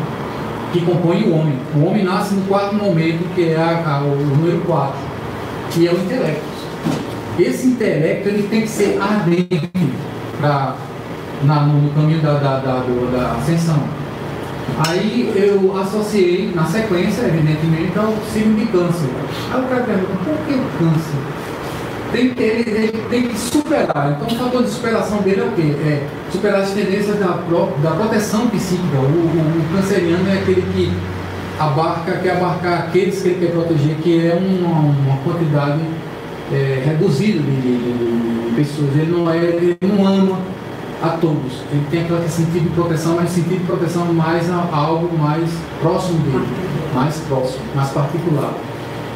Que compõe o homem. O homem nasce no quarto momento, que é o número 4, que é o intelecto. Esse intelecto ele tem que ser ardente no caminho da ascensão. Aí eu associei, na sequência, evidentemente, ao signo de câncer. Aí o cara pergunta, por que o câncer? Ele tem que superar. Então o fator de superação dele é o quê? É superar as tendências da proteção psíquica. O canceriano é aquele que quer abarcar aqueles que ele quer proteger, que é uma quantidade reduzida de pessoas. Ele não ama a todos. Ele tem aquele sentido de proteção, mas sentido de proteção mais a algo mais próximo dele, mais próximo, mais particular.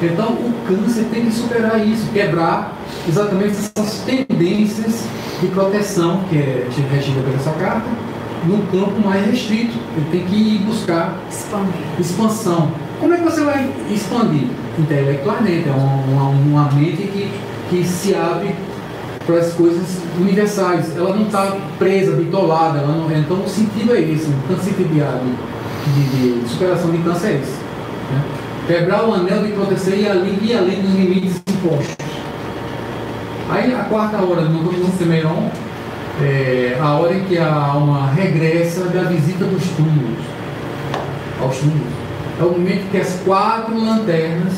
Então o câncer tem que superar isso, quebrar exatamente essas tendências de proteção que é regida pela essa carta, num campo mais restrito. Ele tem que ir buscar expansão. Como é que você vai expandir? Intelectualmente, é uma mente que se abre para as coisas universais. Ela não está presa, bitolada. Então o sentido é esse, o sentido de superação de câncer é esse, né? Quebrar o anel de proteção e ir além dos limites impostos. Aí a quarta hora do Semeiron é a hora em que a alma regressa da visita dos túmulos, aos túmulos. É o momento que as 4 lanternas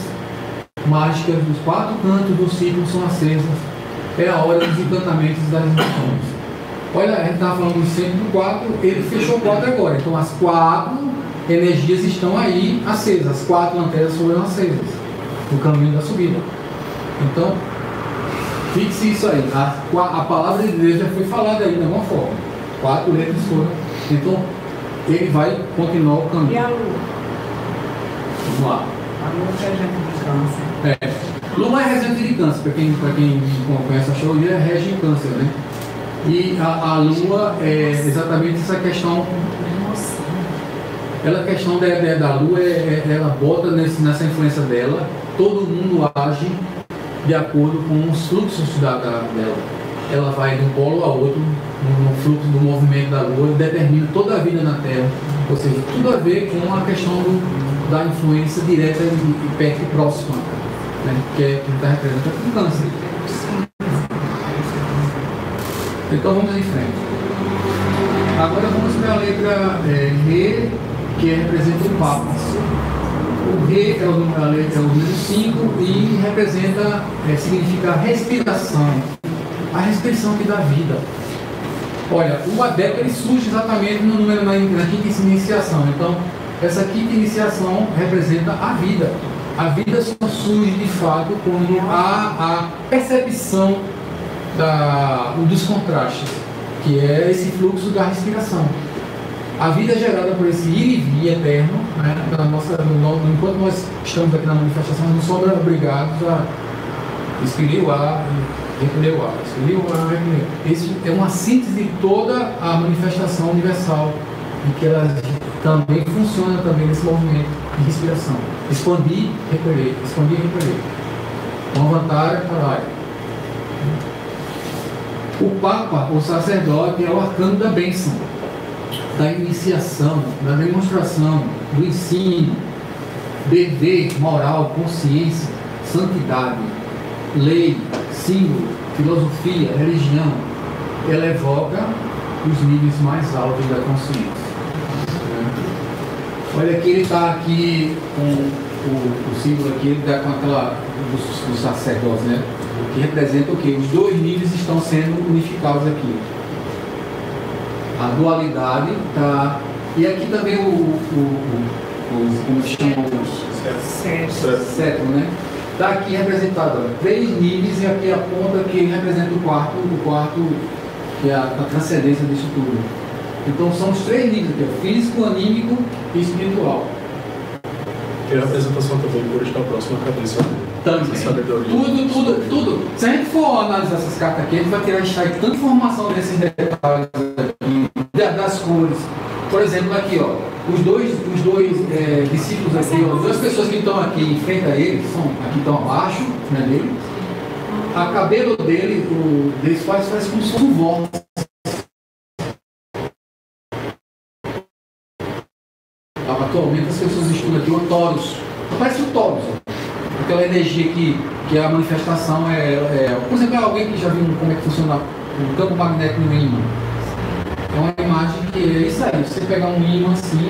mágicas dos 4 cantos do ciclo são acesas. É a hora dos encantamentos das emoções. Olha, a gente estava falando sempre do 4, ele fechou o 4 agora. Então as 4 energias estão aí acesas, as 4 lanternas foram acesas no caminho da subida. Então, fixe isso aí. A palavra de Deus já foi falada aí de alguma forma. 4 letras foram. Então, ele vai continuar o caminho. E a lua? Vamos lá. A lua é regente de câncer. Lua é regente de câncer, para quem conhece a astrologia, é rege em câncer, né? E a lua é exatamente essa questão. A questão da lua, ela bota nessa influência dela, todo mundo age de acordo com os fluxos dela. Ela vai de um polo a outro, no fluxo do movimento da lua, determina toda a vida na Terra. Ou seja, tudo a ver com a questão da influência direta e perto e próxima, né? Que está representado com câncer. Então vamos em frente. Agora vamos para a letra Re, que representa o Papa. O Re é o número 5 e representa, significa respiração. A respiração que dá vida. Olha, o adepto ele surge exatamente no número na quinta iniciação. Então, essa quinta iniciação representa a vida. A vida só surge de fato quando há a percepção dos contrastes, que é esse fluxo da respiração. A vida é gerada por esse ir e vir eterno, né? Enquanto nós estamos aqui na manifestação, não somos obrigados a expirar o ar e recolher o ar, expirar o ar e recolher. Isso é uma síntese de toda a manifestação universal, e que ela também funciona também nesse movimento de respiração. Expandir, recolher, expandir, recolher. Uma vantagem para lá. O Papa, o sacerdote, é o arcano da bênção, da iniciação, da demonstração, do ensino, dever, moral, consciência, santidade, lei, símbolo, filosofia, religião. Ela evoca os níveis mais altos da consciência. Olha que ele está aqui com o símbolo aqui, ele está com aquela dos sacerdotes, né? o que representa o quê? Os dois níveis estão sendo unificados aqui. A dualidade está... E aqui também como se chama? Cetro, né? Está aqui representado, olha, 3 níveis, e aqui a ponta que representa o quarto que é a transcendência disso tudo. Então são os 3 níveis aqui, físico, anímico e espiritual. E a apresentação também por estar próximo à cabeça. Também. Tudo. Se a gente for analisar essas cartas aqui, a gente vai tirar tanta informação desses detalhes aqui, das cores. Por exemplo, aqui, ó, os dois discípulos aqui, ó, 2 pessoas que estão aqui em frente a ele, aqui estão abaixo, né, dele. A cabelo deles faz como se fosse um vórtice. Atualmente as pessoas estudam aqui o Taurus. Parece o Taurus, aquela energia que a manifestação por exemplo, alguém que já viu como é que funciona o campo magnético no ímã. É uma imagem que é isso aí. Se você pegar um ímã assim,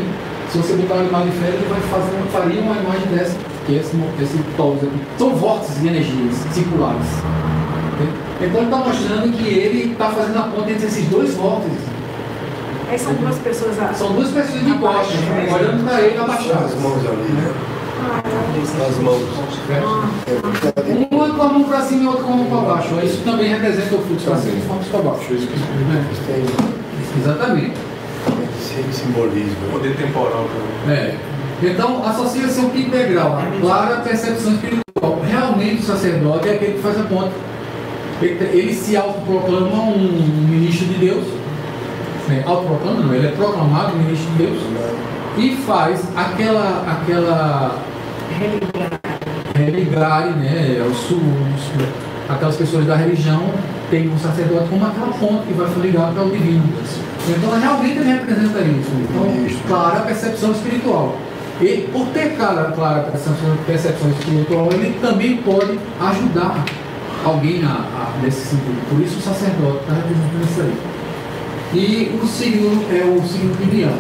se você botar uma imagem de ferro, ele faria uma imagem dessa, que é esse Taurus aqui. São vórtices de energias circulares. Então ele está mostrando que ele está fazendo a ponte entre esses 2 vórtices. Aí são 2 pessoas. São 2 pessoas de costas, olhando para ele abaixado. As mãos ali, né? As mãos. Uma com a mão para cima e outra com a mão para baixo. Isso também representa o fluxo para cima e o fluxo para baixo. Exatamente. Simbolismo. Poder temporal também. Então, associa-se que integral, a clara percepção espiritual. Realmente o sacerdote é aquele que faz a ponte. Ele se autoproclama um ministro de Deus. Autoproclama não, ele é proclamado ministro de Deus e faz aquela religare, né? Aquelas pessoas da religião têm um sacerdote como aquela ponte que vai ligar para o divino. Então realmente ele representa isso. Então, clara percepção espiritual. E por ter clara percepção espiritual, ele também pode ajudar alguém nesse sentido. Por isso o sacerdote está representando isso aí. E o signo é o signo de Leão.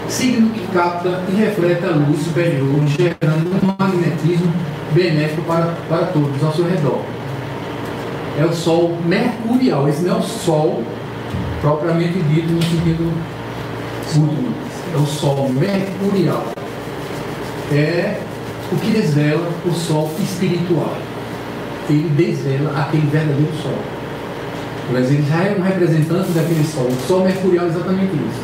Signo que capta e reflete a luz superior, gerando um magnetismo benéfico para todos ao seu redor. É o Sol mercurial. Esse não é o Sol propriamente dito no sentido último. É o Sol mercurial. É o que desvela o Sol espiritual. Ele desvela aquele verdadeiro Sol. Mas ele já é um representante daquele Sol. O Sol mercurial é exatamente isso.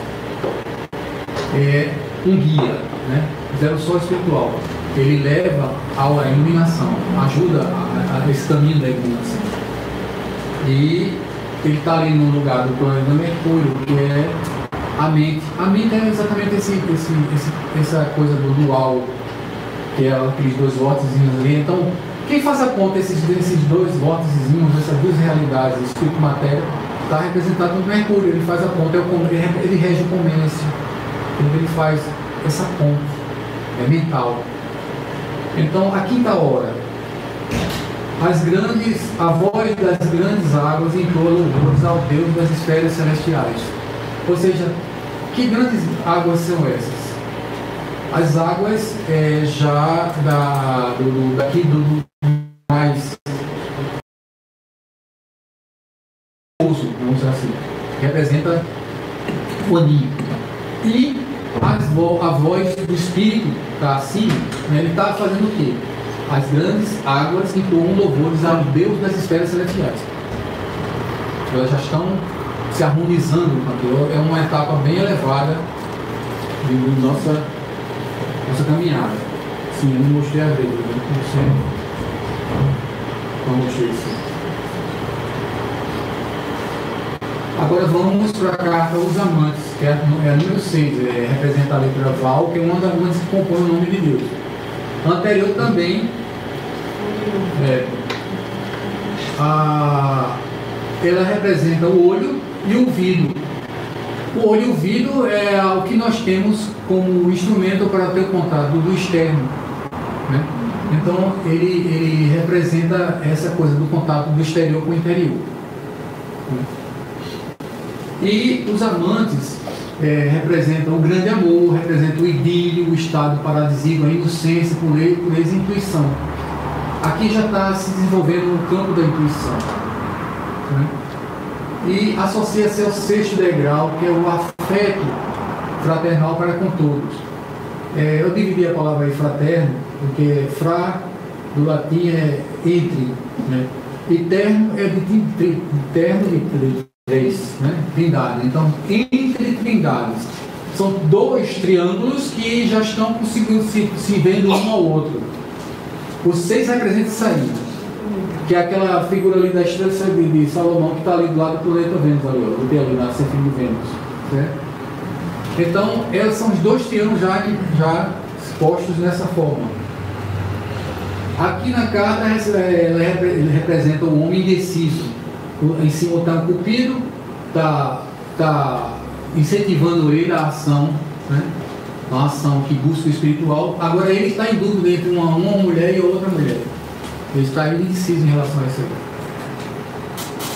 É um guia, né? É o Sol espiritual. Ele leva à iluminação, ajuda a esse caminho da iluminação. E ele está ali no lugar do planeta Mercúrio, que é a mente. A mente é exatamente essa coisa do dual, que é aqueles 2 vórtices ali. Então, quem faz a ponta desses 2 vórtices, essas 2 realidades, espírito e matéria, está representado no Mercúrio. Ele faz a ponta, ele rege o comércio, ele faz essa ponte, é mental. Então, a quinta hora, a voz das grandes águas entoa louvores ao Deus das esferas celestiais. Ou seja, que grandes águas são essas? As águas já daqui do mais uso, vamos dizer assim, representa o aninho. E a voz do Espírito está assim, né, ele está fazendo o quê? As grandes águas entoam louvores ao Deus das esferas celestiais. Elas já estão se harmonizando com aquilo. É uma etapa bem elevada de nossa caminhada. Sim, eu não mostrei a vez, não mostrei isso. Agora vamos para a carta Os Amantes, que é a número 6, representa a letra Val, que é uma das que compõe o nome de Deus. Anterior também, ela representa o olho e o ouvido. O olho e o ouvido é o que nós temos como instrumento para ter o contato do externo, né? Então ele representa essa coisa do contato do exterior com o interior. E os amantes representam o grande amor, representam o idílio, o estado paradisíaco, a inocência, pureza e intuição. aqui já está se desenvolvendo no campo da intuição, né? E associa-se ao 6º degrau, que é o afeto fraternal para com todos. Eu dividi a palavra aí fraterno, porque fra, do latim, é entre, né? E terno é de terno de três, né? Trindade. Então, entre trindades. São 2 triângulos que já estão conseguindo se vendo um ao outro. O 6 representa isso aí, que é aquela figura ali da estrela de Salomão que está ali do lado do planeta Vênus, ali, ó, do ali, na Cefim de Vênus. Certo? Então, elas são os 2 triângulos já expostos dessa forma. Aqui na carta, ele representa o homem indeciso. Em cima está um cupido, está incentivando ele a ação, né? Uma ação que busca o espiritual. Agora ele está em dúvida entre uma mulher e outra mulher. Ele está indeciso em relação a isso aí.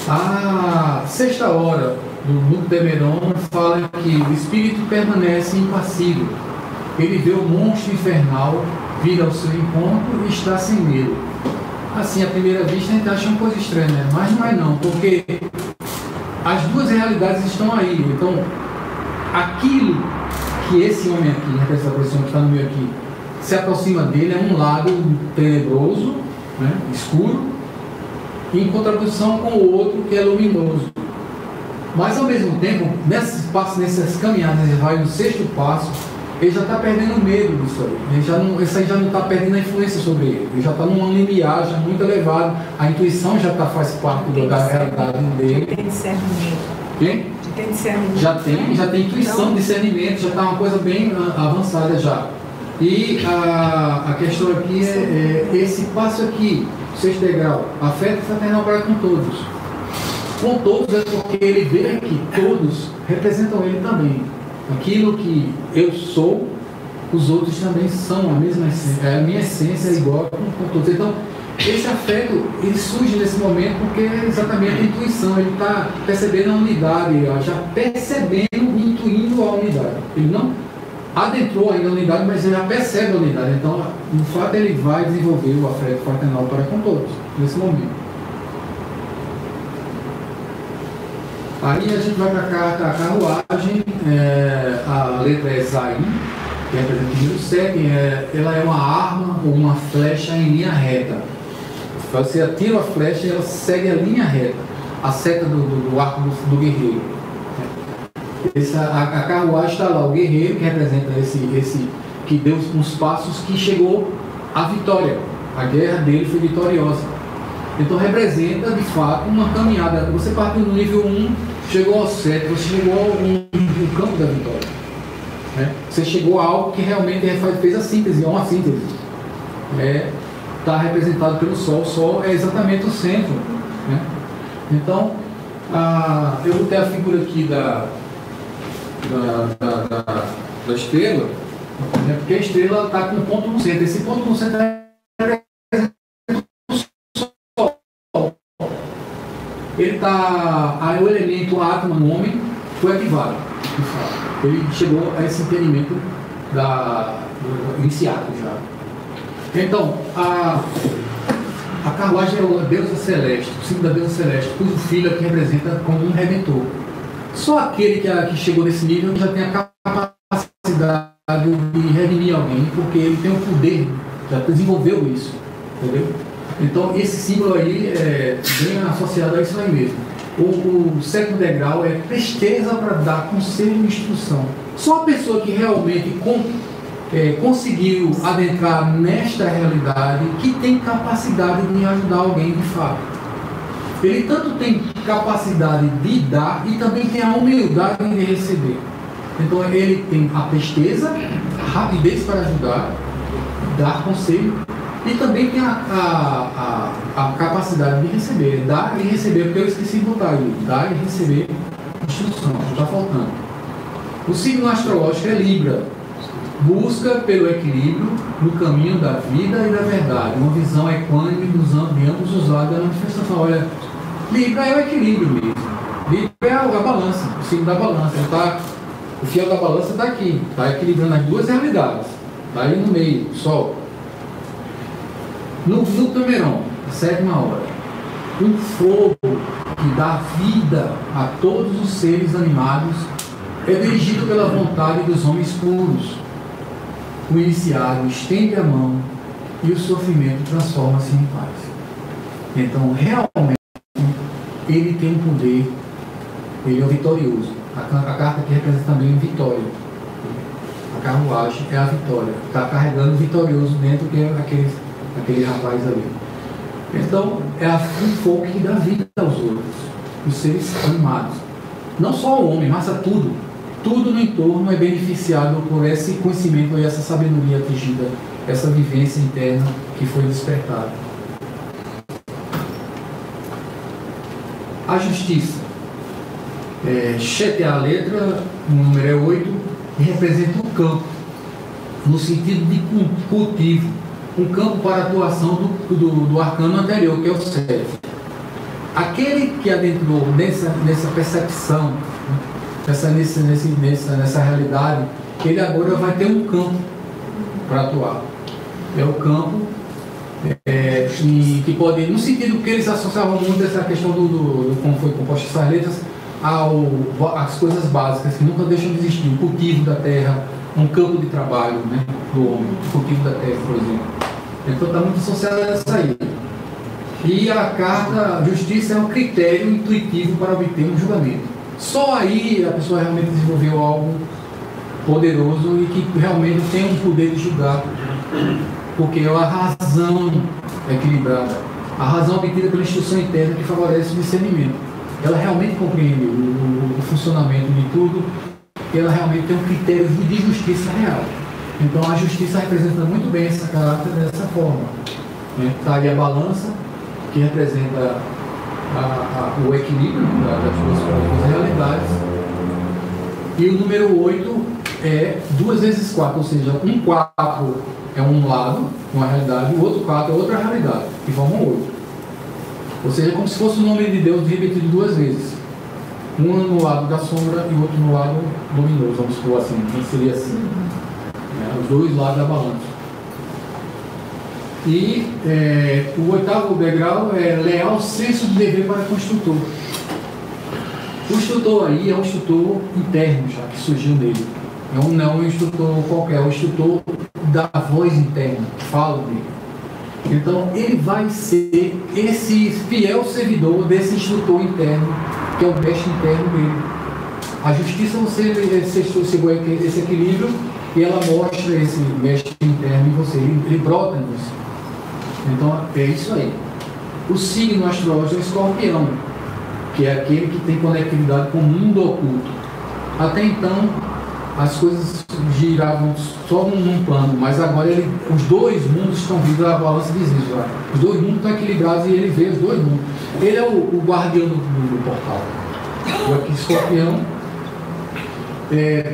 A 6ª hora do Nuctemeron fala que o espírito permanece impassível. Ele vê o monstro infernal vir ao seu encontro e está sem medo. Assim, à primeira vista, a gente acha uma coisa estranha, né? Mas não é não, porque as 2 realidades estão aí. Então, aquilo que esse homem aqui, essa pessoa que está no meio aqui, se aproxima dele é um lado tenebroso, né? Escuro, em contraposição com o outro que é luminoso. Mas, ao mesmo tempo, nessas caminhadas, ele vai no 6º passo, ele já está perdendo o medo disso aí. Isso aí já não está perdendo a influência sobre ele. Ele já está num limiar já muito elevado. A intuição já faz parte da realidade dele. Tem discernimento. Quem? Tem discernimento. Já tem intuição, então, discernimento, já está uma coisa bem avançada já. E a questão aqui é esse passo aqui, 6º degrau, afeto fraternal para com todos. Com todos é porque ele vê que todos representam ele também. Aquilo que eu sou, os outros também são a mesma essência. A minha essência é igual com todos. Então, esse afeto, ele surge nesse momento porque é exatamente a intuição. Ele está percebendo a unidade, já percebendo e intuindo a unidade. Ele não adentrou ainda a unidade, mas ele já percebe a unidade. Então, no fato, ele vai desenvolver o afeto fraternal para com todos, nesse momento. Aí a gente vai para a carta, a carruagem, a letra é Zain, que representa o número 7, ela é uma arma ou uma flecha em linha reta. Você atira a flecha e ela segue a linha reta, a seta do arco do guerreiro. A carruagem está lá, o guerreiro, que representa esse que deu uns passos que chegou à vitória. A guerra dele foi vitoriosa. Então representa, de fato, uma caminhada. Você partiu no nível 1, chegou ao 7, você chegou ao campo da vitória. Né? Você chegou a algo que realmente fez a síntese, é uma síntese. Está representado pelo Sol. O Sol é exatamente o centro. Né? Então, eu botei a figura aqui da estrela, né? Porque a estrela está com um ponto no centro. Esse ponto no centro é ele está, o elemento átomo no homem foi ativado. Ele chegou a esse entendimento iniciado já. Então, a carruagem é a deusa celeste, o símbolo da deusa celeste, cujo filho aqui representa como um redentor. Só aquele que chegou nesse nível já tem a capacidade de redimir alguém, porque ele tem o poder, já desenvolveu isso, entendeu? Então, esse símbolo aí é bem associado a isso aí mesmo. O 7º degrau é presteza para dar conselho e instrução. Só a pessoa que realmente conseguiu adentrar nesta realidade que tem capacidade de ajudar alguém de fato. Ele tanto tem capacidade de dar e também tem a humildade de receber. Então, ele tem a presteza, a rapidez para ajudar, dar conselho, e também tem a capacidade de receber, dar e receber, porque eu esqueci de botar aí, dar e receber instrução, está faltando. O signo astrológico é Libra, busca pelo equilíbrio no caminho da vida e da verdade, uma visão equânime de ambos os lados da manifestação. Olha, Libra é o equilíbrio mesmo, Libra é a balança, o signo da balança, o fiel da balança está aqui, está equilibrando as duas realidades, está aí no meio, o Sol. No Tameron, a 7ª hora, um fogo que dá vida a todos os seres animados é dirigido pela vontade dos homens puros. O iniciado estende a mão e o sofrimento transforma-se em paz. Então, realmente, ele tem um poder, ele é o vitorioso. A carta aqui representa também vitória. A carruagem é a vitória. Está carregando o vitorioso dentro, que é aquele rapaz ali. Então, é um fogo que dá vida aos outros, os seres animados. Não só o homem, mas a tudo. Tudo no entorno é beneficiado por esse conhecimento e essa sabedoria atingida, essa vivência interna que foi despertada. A justiça. Chet é a letra, o número é 8, e representa o campo, no sentido de cultivo, um campo para atuação do arcano anterior, que é o 7. Aquele que adentrou nessa percepção, nessa realidade, ele agora vai ter um campo para atuar. É o campo que pode, no sentido que eles associavam muito essa questão do como foi composta essas letras, às coisas básicas que nunca deixam de existir, o cultivo da terra, um campo de trabalho, né, do homem, o cultivo da terra, por exemplo. Então está muito associado a essa aí. E a carta justiça é um critério intuitivo para obter um julgamento. Só aí a pessoa realmente desenvolveu algo poderoso e que realmente tem um poder de julgar, porque é a razão equilibrada, a razão obtida pela instrução interna que favorece o discernimento. Ela realmente compreende o funcionamento de tudo e ela realmente tem um critério de justiça real. Então a justiça representa muito bem essa carta dessa forma. Está aí a balança, que representa o equilíbrio das duas realidades. E o número 8 é 2 vezes 4, ou seja, um 4 é um lado, uma realidade, e o outro 4 é outra realidade, que formam 8. Ou seja, como se fosse o nome de Deus repetido 2 vezes. Um no lado da sombra e o outro no lado luminoso, vamos supor assim, que seria assim. Os dois lados da balança. E o 8º degrau é leal senso de dever para com o instrutor. O instrutor aí é um instrutor interno já, que surgiu nele. Não um instrutor qualquer, é um instrutor da voz interna, que fala dele. Então ele vai ser esse fiel servidor desse instrutor interno, que é o mestre interno dele. A justiça você chegou a esse equilíbrio e ela mostra esse mestre interno em você, ele brota em você. Então é isso aí. O signo astrológico é o Escorpião, que é aquele que tem conectividade com o mundo oculto. Até então as coisas giravam só num plano, mas agora os dois mundos estão vindo à balança de Ziz. Os dois mundos estão equilibrados e ele vê os dois mundos. Ele é o guardião do portal. O aqui Escorpião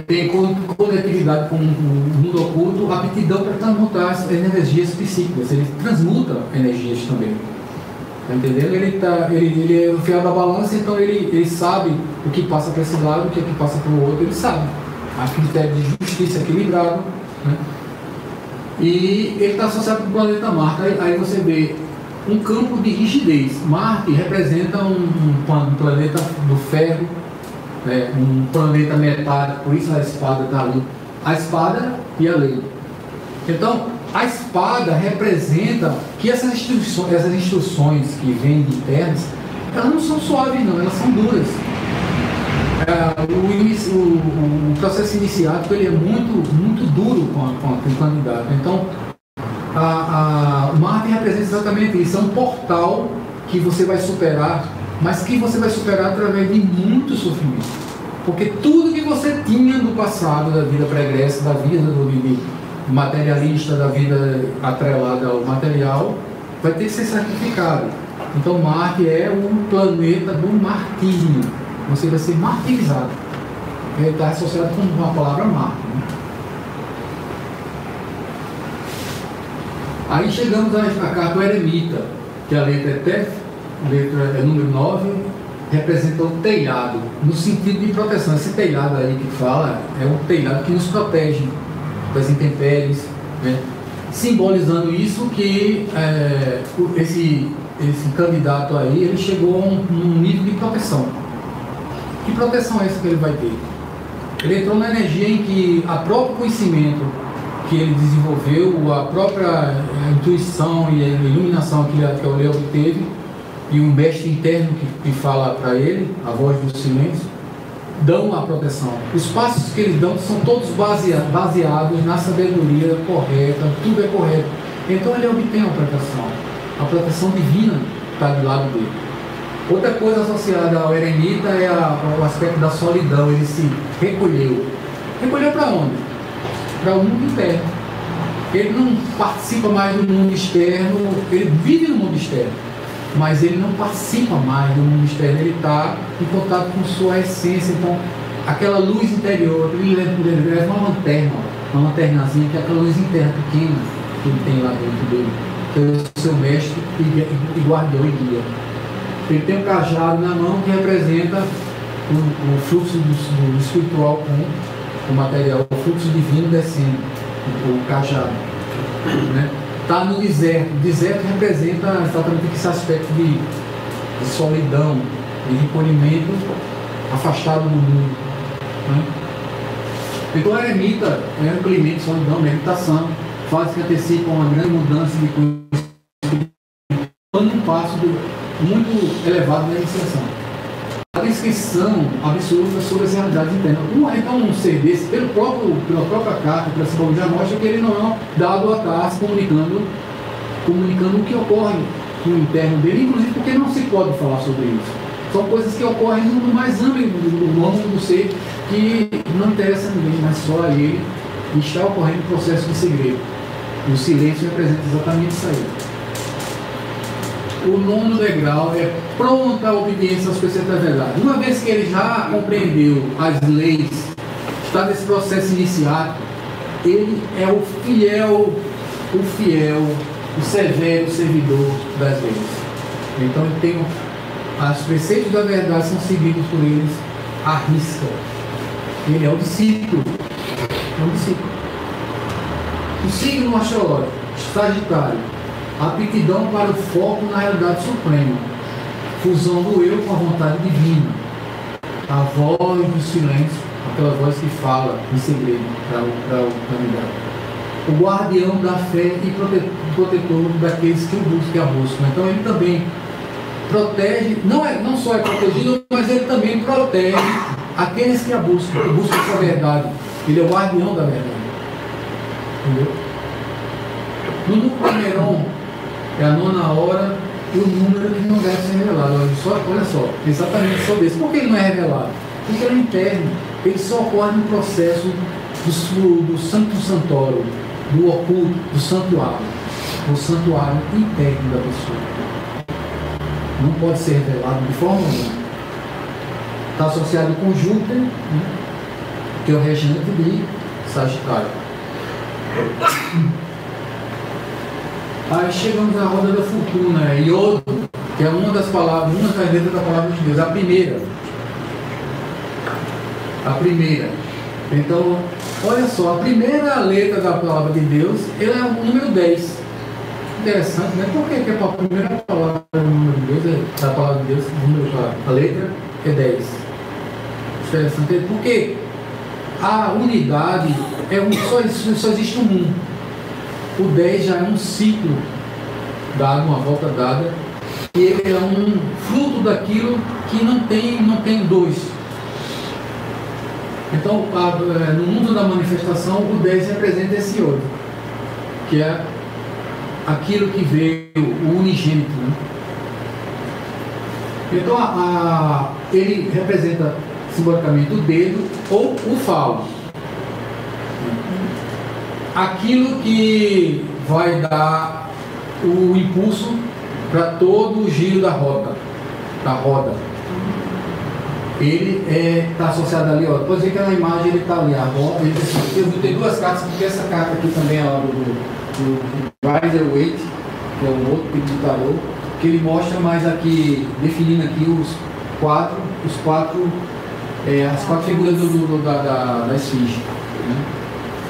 tem conectividade com o mundo oculto, aptidão para transmutar as energias psíquicas. Ele transmuta energias também. Tá entendendo? Ele é o fiel da balança, então ele sabe o que passa para esse lado, o que passa para o outro, ele sabe. A critério de justiça equilibrado, né? E ele está associado com o planeta Marte. Aí você vê um campo de rigidez. Marte representa um planeta do ferro, um planeta metálico, por isso a espada está ali. A espada e a lei. Então, a espada representa que essas instruções que vêm de internas, elas não são suaves não, elas são duras. O processo iniciático ele é muito duro com a candidato. Então, o Marte representa exatamente isso. É um portal que você vai superar, mas que você vai superar através de muito sofrimento. Porque tudo que você tinha no passado, da vida pregressa, da vida materialista, da vida atrelada ao material, vai ter que ser sacrificado. Então, Marte é um planeta do martírio. Você vai ser martirizado. Ele está associado com a palavra Marte. Né? Aí chegamos à carta do Eremita, que a letra é Tef, letra é número 9, representa o telhado, no sentido de proteção. Esse telhado aí que fala é um telhado que nos protege das intempéries, né? simbolizando isso que esse candidato aí, ele chegou a um nível de proteção. Que proteção é essa que ele vai ter? Ele entrou na energia em que o próprio conhecimento que ele desenvolveu, a própria intuição e a iluminação que o Leo teve, e um mestre interno que fala para ele, a voz do silêncio, dão a proteção. Os passos que eles dão são todos baseados na sabedoria correta, tudo é correto. Então ele obtém a proteção divina está do lado dele. Outra coisa associada ao eremita é o aspecto da solidão. Ele se recolheu. Recolheu para onde? Para o mundo interno. Ele não participa mais do mundo externo, ele vive no mundo externo, mas ele não participa mais do mundo externo, ele está em contato com sua essência. Então, aquela luz interior, ele leva uma lanternazinha, que é aquela luz interna pequena que ele tem lá dentro dele, que é o seu mestre e guardou e guia. Ele tem um cajado na mão que representa o fluxo do espiritual com o material, o fluxo divino descendo, o cajado. Né? Está no deserto. O deserto representa exatamente esse aspecto de solidão, de recolhimento, afastado do mundo. Né? Então a eremita é recolhimento, solidão, meditação, fase que antecipa uma grande mudança de conhecimento, um passo muito elevado na iniciação. A descrição absoluta sobre as realidades internas. Então um ser desse, pela própria carta, pela simbologia, mostra que ele não é dado a estar se comunicando o que ocorre no interno dele, inclusive porque não se pode falar sobre isso. São coisas que ocorrem no mais âmbito do ser, que não interessa a ninguém, mas só a ele, e está ocorrendo um processo de segredo. E o silêncio representa exatamente isso aí. O 9º degrau é pronta obediência aos preceitos da verdade. Uma vez que ele já compreendeu as leis, está nesse processo iniciático, ele é o fiel, o severo servidor das leis. Então ele tem os preceitos da verdade são seguidos por eles à risca. Ele é o discípulo. O signo astrológico, Sagitário, aptidão para o foco na realidade suprema, fusão do eu com a vontade divina, a voz do silêncio, aquela voz que fala em segredo para o candidato, o guardião da fé e protetor daqueles que o buscam. Então ele também protege, não só é protegido, mas ele também protege aqueles que buscam essa verdade. Ele é o guardião da verdade. Entendeu? No número de Neron é a 9ª hora e o número que não deve ser revelado. Olha só, exatamente sobre isso. Por que ele não é revelado? Porque ele é interno. Ele só ocorre no processo do santo santório, do oculto, do santuário. O santuário interno da pessoa. Não pode ser revelado de forma alguma. Está associado com Júpiter, né, que é o regente de Sagitário. Aí chegamos à roda da fortuna, Iodo, que é uma das letras da palavra de Deus, a primeira. Então, olha só, a primeira letra da palavra de Deus, ela é o número 10. Interessante, né? Por que a primeira palavra do número de Deus, da palavra de Deus, a letra é 10? Interessante, porque a unidade só existe um. O 10 já é um ciclo dado, uma volta dada, e ele é um fruto daquilo que não tem dois. Então, no mundo da manifestação, o 10 representa esse outro, que é aquilo que veio, o unigênito. Né? Então, ele representa simbolicamente o dedo ou o falo. Aquilo que vai dar o impulso para todo o giro da roda. Ele está associado ali, ó. Pode dizer que na imagem ele está ali, a roda. Eu tem duas cartas, porque essa carta aqui também é do Rider-Waite, que é um outro tipo de tarô, que ele mostra mais aqui, definindo aqui as quatro figuras da esfinge. Né?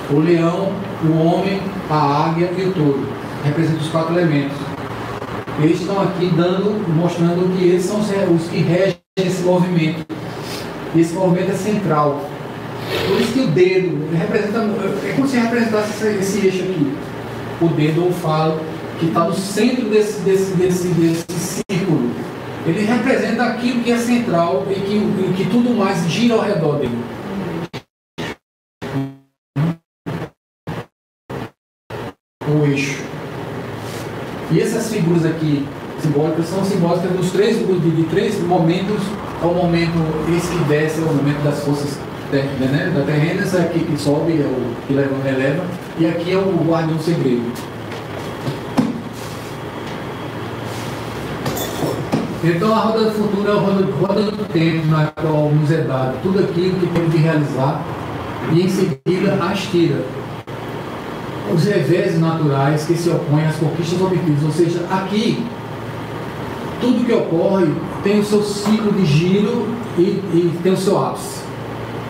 O leão o homem, a águia e o touro. Representam os 4 elementos. Eles estão aqui mostrando que eles são os que regem esse movimento. E esse movimento é central. Por isso que o dedo representa, é como se representasse esse eixo aqui. O dedo ou falo, que está no centro desse círculo. Ele representa aquilo que é central e que tudo mais gira ao redor dele. O eixo. E essas figuras aqui simbólicas são simbólicas dos de três momentos. Ao momento esse que desce, é o momento das forças da terrena, essa aqui que sobe, é o que eleva, e aqui é o guardião segredo. Então a roda do futuro é a roda do tempo, na qual nos é dado tudo aquilo que temos de realizar e em seguida as tira. Os revés naturais que se opõem às conquistas obtidas, ou seja, aqui tudo que ocorre tem o seu ciclo de giro e tem o seu ápice.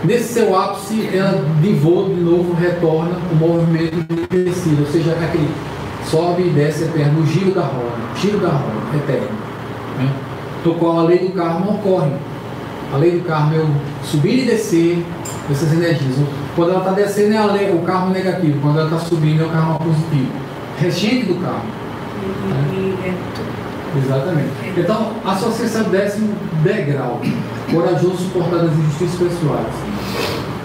Nesse seu ápice, ela de novo retorna o movimento de descida, ou seja, aquele sobe e desce eterno, o giro da roda eterno. Né? Do qual a lei do karma ocorre. A lei do karma é o subir e descer dessas energias. Quando ela está descendo é o karma negativo, quando ela está subindo é o karma positivo. Regente do karma. Exatamente. Então, a associação 10º degrau, corajoso suportar as injustiças pessoais.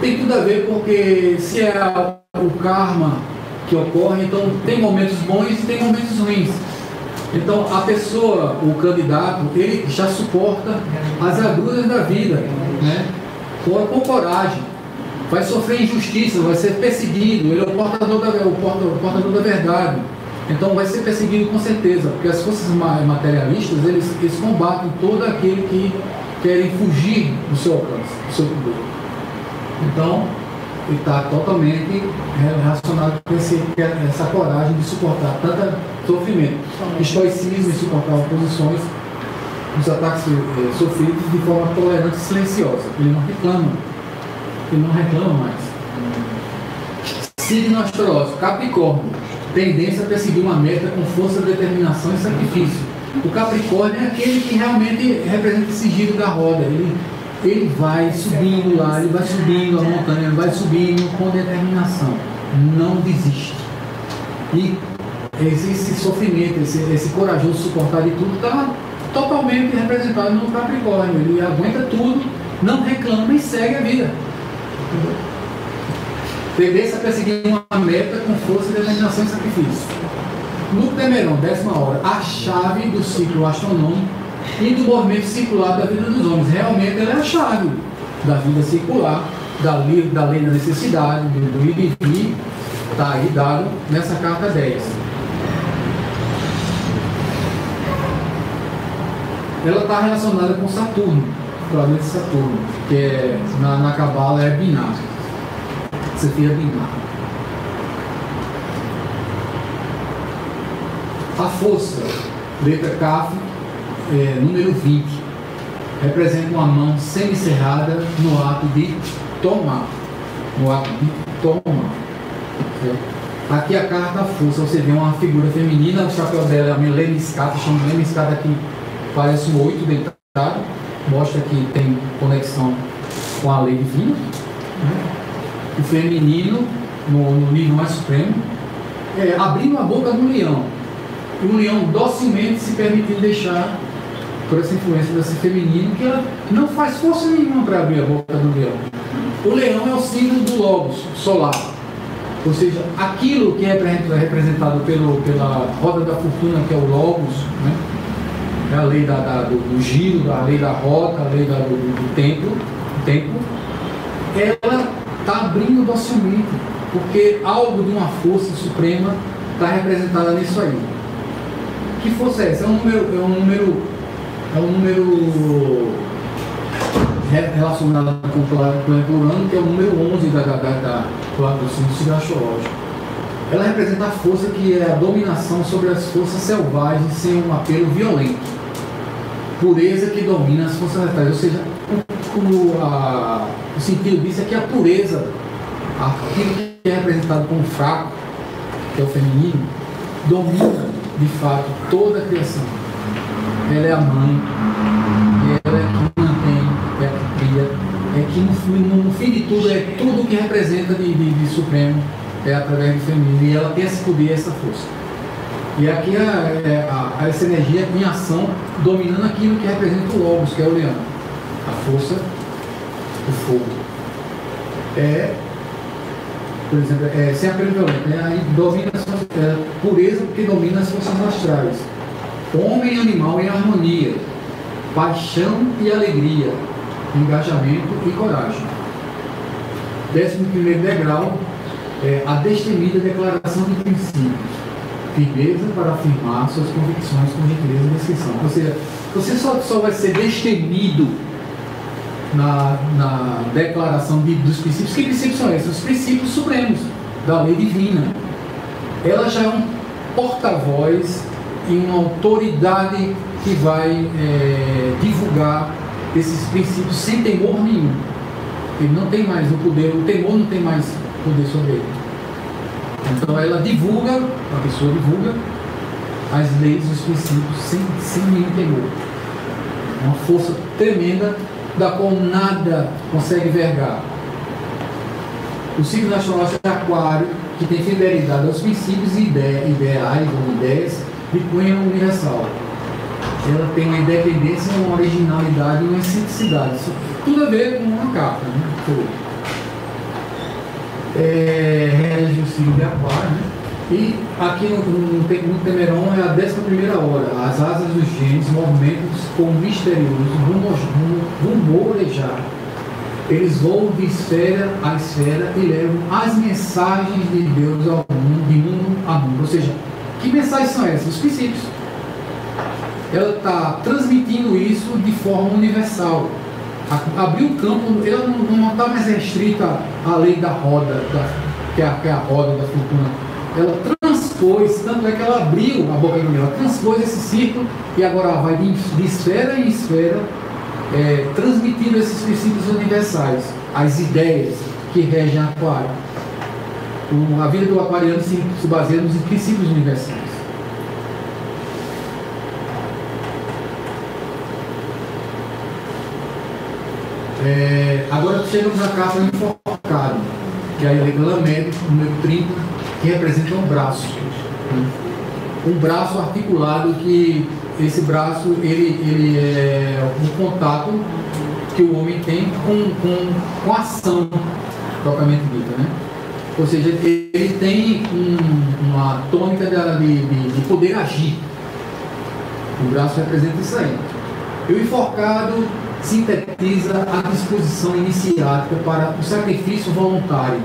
Tem tudo a ver porque se é o karma que ocorre, então tem momentos bons e tem momentos ruins. Então, a pessoa, o candidato, ele já suporta as agruras da vida, né? Com coragem. Vai sofrer injustiça, vai ser perseguido, ele é o portador da verdade. Então vai ser perseguido com certeza, porque as forças materialistas, eles combatem todo aquele que querem fugir do seu alcance, do seu poder. Então, ele está totalmente relacionado com essa coragem de suportar tanto sofrimento. Estoicismo e suportar oposições, os ataques sofridos de forma tolerante e silenciosa. Ele não reclama mais. Signo astrológico, Capricórnio. Tendência a perseguir uma meta com força, determinação e sacrifício. O Capricórnio é aquele que realmente representa esse giro da roda. Ele vai subindo lá, ele vai subindo a montanha, ele vai subindo com determinação. Não desiste. E esse sofrimento, esse corajoso suportar de tudo, está totalmente representado no Capricórnio. Ele aguenta tudo, não reclama e segue a vida. Tendência a perseguir uma meta com força, determinação e sacrifício. No Temerão, 10ª hora, a chave do ciclo astronômico e do movimento circular da vida dos homens. Realmente ela é a chave da vida circular, da lei da necessidade, do ir e vir, está aí dado nessa carta 10. Ela está relacionada com Saturno, o planeta Saturno, que é, na Cabala é binar. Sefira binar. A força, letra Kaf, número 20, representa uma mão semicerrada no ato de tomar. Certo? Aqui a carta da força, você vê uma figura feminina, o chapéu dela é uma lemniscata, chama de lemniscata, aqui parece um 8 deitado, mostra que tem conexão com a lei divina. Né? O feminino, no nível mais supremo, abrindo a boca do leão. E o leão docilmente se permitindo deixar, por essa influência desse feminino, que ela não faz força nenhuma para abrir a boca do leão. O leão é o símbolo do logos solar. Ou seja, aquilo que é representado pela roda da fortuna, que é o logos, né? É a lei do giro, a lei da rota, a lei do tempo, ela está abrindo docilmente, porque algo de uma força suprema está representada nisso aí. Que força é essa? É um número relacionado com o planeta Urano, que é o número 11 do signo astrológico. Ela representa a força que é a dominação sobre as forças selvagens sem um apelo violento. Pureza que domina as forças letais, ou seja, o sentido disso é que a pureza, aquilo que é representado como fraco, que é o feminino, domina, de fato, toda a criação. Ela é a mãe, ela é que mantém, é que cria, é que no fim de tudo, é tudo que representa de supremo, é através do feminino, e ela tem esse poder, essa força. E aqui essa energia em ação, dominando aquilo que representa o Logos, que é o leão, a força, o fogo. Por exemplo, sem apelo violento, né? Aí domina a pureza, porque domina as forças astrais. Homem e animal em harmonia, paixão e alegria, engajamento e coragem. 11º degrau, a destemida declaração de princípios, firmeza para afirmar suas convicções com gentileza e descrição. Ou seja, você só vai ser destemido na declaração dos princípios. Que princípios são esses? Os princípios supremos da lei divina. Ela já é um porta-voz e uma autoridade que vai divulgar esses princípios sem temor nenhum. Ele não tem mais o poder, o temor não tem mais poder sobre ele. Então ela divulga, a pessoa divulga as leis e os princípios sem nenhum temor. Uma força tremenda da qual nada consegue vergar. O signo astrológico é Aquário, que tem fidelidade aos princípios e ideais ou ideias de cunho universal. Ela tem uma independência, uma originalidade e uma excentricidade. Isso tudo a ver com uma carta, né? Rege o signo de Aquário, né? E aqui no Temeron é a 11ª hora. As asas dos gêmeos movimentam-se com um misterioso rumorejar. Eles voam de esfera a esfera e levam as mensagens de Deus ao mundo, de mundo a mundo. Ou seja, que mensagens são essas? Os princípios. Ela está transmitindo isso de forma universal. Abriu o campo, ela não está mais restrita à lei da roda, que é a roda da fortuna. Ela transpôs, tanto é que ela abriu a boca do ela transpôs esse círculo e agora ela vai de esfera em esfera, transmitindo esses princípios universais, as ideias que regem Aquário. A vida do aquariano se baseia nos princípios universais. Agora chegamos na carta do enforcado, que é a letra médica, número 30, que representa um braço. Um braço articulado, que esse braço ele é um contato que o homem tem com a ação propriamente dita, né? Ou seja, ele tem uma tônica de poder agir. O braço representa isso aí. E o enforcado sintetiza a disposição iniciática para o sacrifício voluntário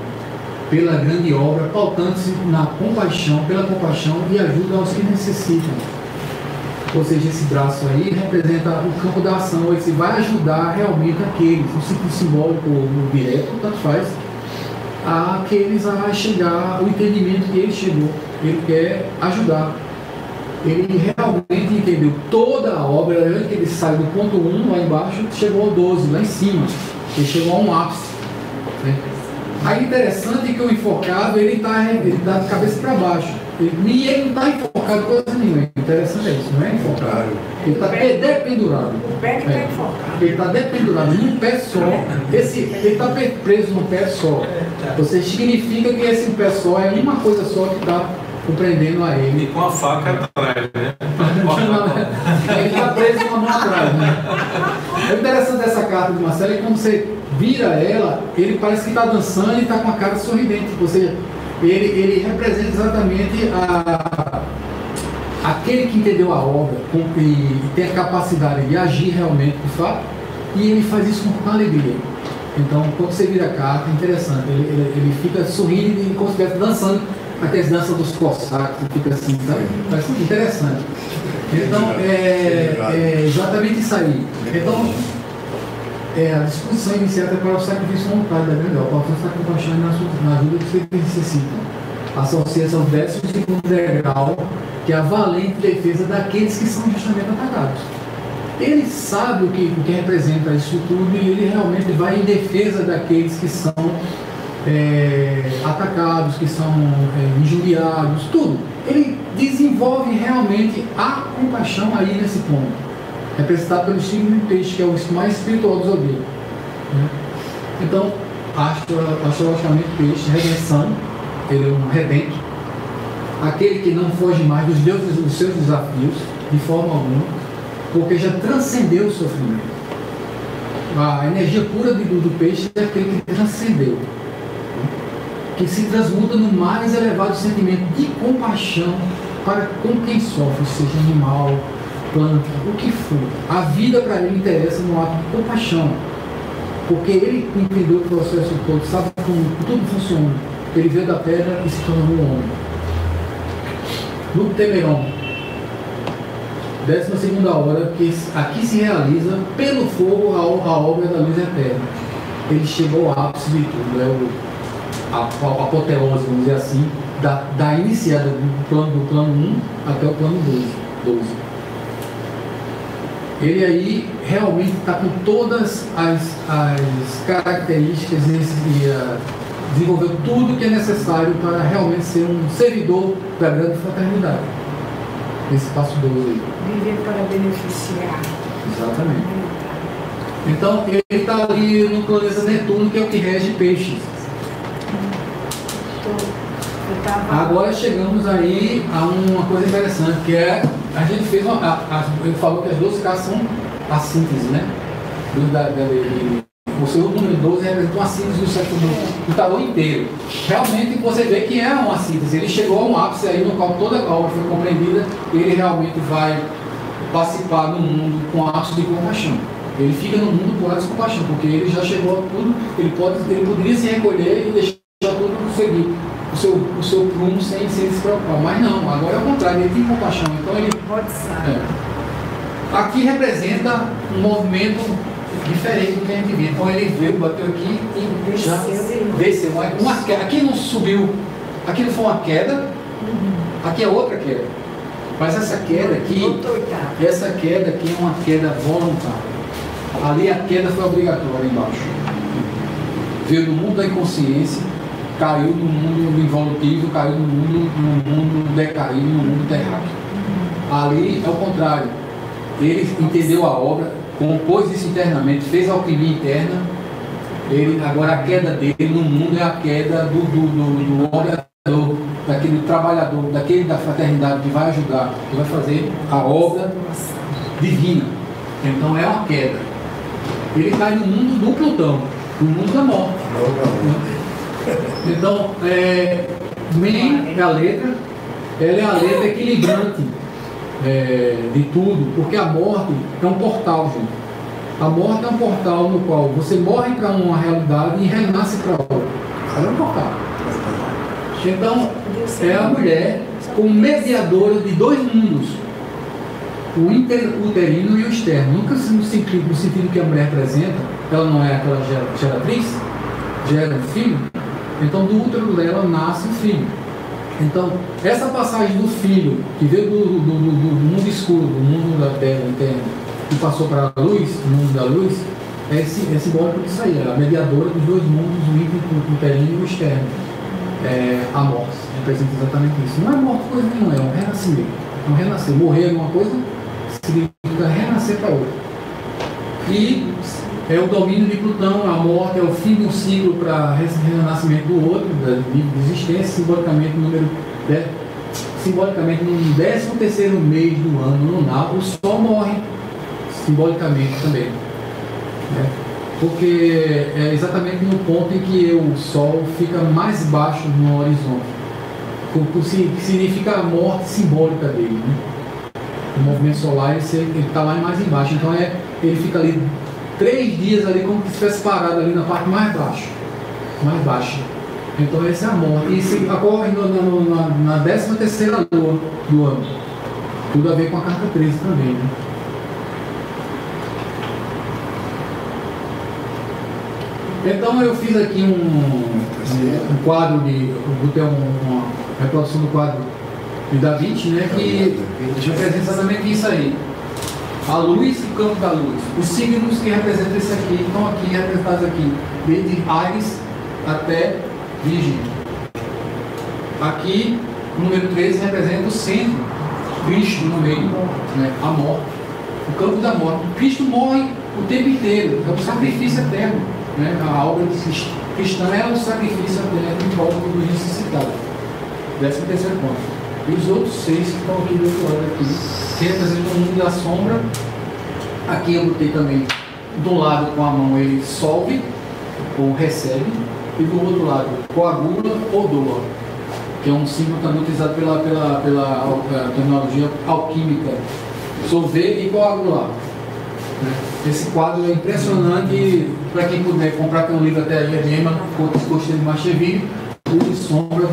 pela grande obra, pautando-se na compaixão, pela compaixão e ajuda aos que necessitam. Ou seja, esse braço aí representa o campo da ação, ele vai ajudar realmente aqueles, no sentido simbólico ou no direto, tanto faz, aqueles a chegar ao entendimento que ele chegou. Ele quer ajudar. Ele realmente entendeu toda a obra, antes que ele saiu do ponto 1 lá embaixo, chegou ao 12, lá em cima. Ele chegou a um ápice. Né? Aí interessante que o enforcado, ele está de cabeça para baixo. Ele não está enforcado coisa nenhuma. Interessante é isso, não é enforcado. Ele está dependurado. O pé que está enforcado. Ele está dependurado num pé só. Ele está preso num pé só. Ou seja, significa que esse pé só é uma coisa só que está compreendendo a ele. E com a faca atrás, né? Ele está preso com a mão atrás, né? O interessante dessa carta de Marcelo é que quando você vira ela, ele parece que está dançando e está com a cara sorridente. Ou seja, ele representa exatamente aquele que entendeu a obra e tem a capacidade de agir realmente de fato, e ele faz isso com alegria. Então, quando você vira a carta, é interessante, ele fica sorrindo e como se estivesse dançando aquelas danças dos cossacos, fica assim, sabe? Parece interessante. Então, é exatamente isso aí. Então, a disposição iniciada para o sacrifício voluntário da grande obra, para estar compaixão na ajuda dos que necessitam. Associa-se ao 12º degrau, que é a valente defesa daqueles que são justamente atacados. Ele sabe o que representa isso tudo e ele realmente vai em defesa daqueles que são atacados, que são injuriados, tudo. Ele desenvolve realmente a compaixão aí nesse ponto, representado pelo signo de peixe, que é o mais espiritual do zodíaco, né? Então, astrologicamente, peixe, redenção, ele é um redento, aquele que não foge mais dos seus desafios, de forma alguma, porque já transcendeu o sofrimento. A energia pura do peixe é aquele que transcendeu, que se transmuta no mais elevado sentimento de compaixão para com quem sofre, seja animal, planta, o que for. A vida para ele interessa no ato de compaixão, porque ele entendeu o processo todo, sabe como tudo funciona. Ele veio da pedra e se tornou um homem. No Temeron, 12ª hora, que aqui se realiza pelo fogo a obra da luz eterna. Ele chegou ao ápice de tudo, a apoteose, vamos dizer assim, da iniciada do plano 1 até o plano 12. Ele aí realmente está com todas as características e desenvolveu tudo que é necessário para realmente ser um servidor da grande fraternidade. Nesse passo 12 aí. Viver para beneficiar. Exatamente. Então, ele está ali no planeta Netuno, que é o que rege peixes. Agora chegamos aí a uma coisa interessante, que é, a gente fez ele falou que as 12 casas são a síntese, né? O seu número 12 representa uma síntese do tarô inteiro. Realmente você vê que é uma síntese. Ele chegou a um ápice aí no qual toda a obra foi compreendida, e ele realmente vai participar no mundo com ápice de compaixão. Ele fica no mundo com ápice de compaixão, porque ele já chegou a tudo, ele poderia se recolher e deixar tudo seguir o seu prumo sem se preocupar. Mas não, agora é o contrário, ele tem compaixão. Então ele. Aqui representa um movimento diferente do que a gente viu. Então ele veio, bateu aqui e já desceu. Aqui não subiu, aqui não foi uma queda, aqui é outra queda. Mas essa queda aqui é uma queda voluntária. Ali a queda foi obrigatória embaixo. Veio do mundo da inconsciência, caiu no mundo involutivo, caiu no mundo decaído, no mundo terráqueo. Ali é o contrário. Ele entendeu a obra, compôs isso internamente, fez alquimia interna. Agora a queda dele no mundo é a queda do orador, daquele trabalhador, daquele da fraternidade que vai ajudar, que vai fazer a obra divina. Então é uma queda. Ele cai no mundo do Plutão, no mundo da morte. Então, Men é a letra, ela é a letra equilibrante de tudo, porque a morte é um portal, gente. A morte é um portal no qual você morre para uma realidade e renasce para outra. Ela é um portal. Então, é a mulher como mediadora de dois mundos, o intrauterino e o externo. Nunca no sentido que a mulher apresenta, ela não é aquela geratriz, gera um filho. Então, do útero dela nasce um filho. Então, essa passagem do filho, que veio do mundo escuro, do mundo da terra interna, e passou para a luz, o mundo da luz, é simbólico disso aí, a mediadora dos dois mundos, o intrauterino e o externo. A morte representa exatamente isso. Não é morte coisa nenhuma, é um renascimento. É um renascer. Morrer uma coisa significa renascer para outra. E é o domínio de Plutão, a morte é o fim de um ciclo para renascimento do outro, de existência, simbolicamente no 13º mês do ano lunar, o Sol morre, simbolicamente também. Porque é exatamente no ponto em que o Sol fica mais baixo no horizonte, que significa a morte simbólica dele, né? O movimento solar ele está lá mais embaixo, então ele fica ali 3 dias ali como se estivesse parado ali na parte mais baixa. Então essa é a morte. E isso ocorre na 13ª lua do ano. Tudo a ver com a carta 13 também, né? Então eu fiz aqui um quadro vou ter uma reprodução do quadro de Da Vinci, né, que representa exatamente isso aí. A luz e o campo da luz. Os signos que representam isso aqui estão aqui representados aqui, desde Áries até virgem. Aqui, o número 13 representa o centro, Cristo no meio, né? A morte, o campo da morte. Cristo morre o tempo inteiro, é um sacrifício eterno, né? A obra cristã é um sacrifício eterno em prol do necessitado. 13º ponto. E os outros 6 que estão aqui do outro lado aqui, que representam o mundo da sombra. Aqui eu botei também, do lado com a mão ele solve ou recebe, e do outro lado coagula ou doa, que é um símbolo também utilizado pela terminologia alquímica, solver e coagular. Esse quadro é impressionante. Para quem puder comprar, tem um livro até aí, Lema, Costeiro de Macheville, de sombra,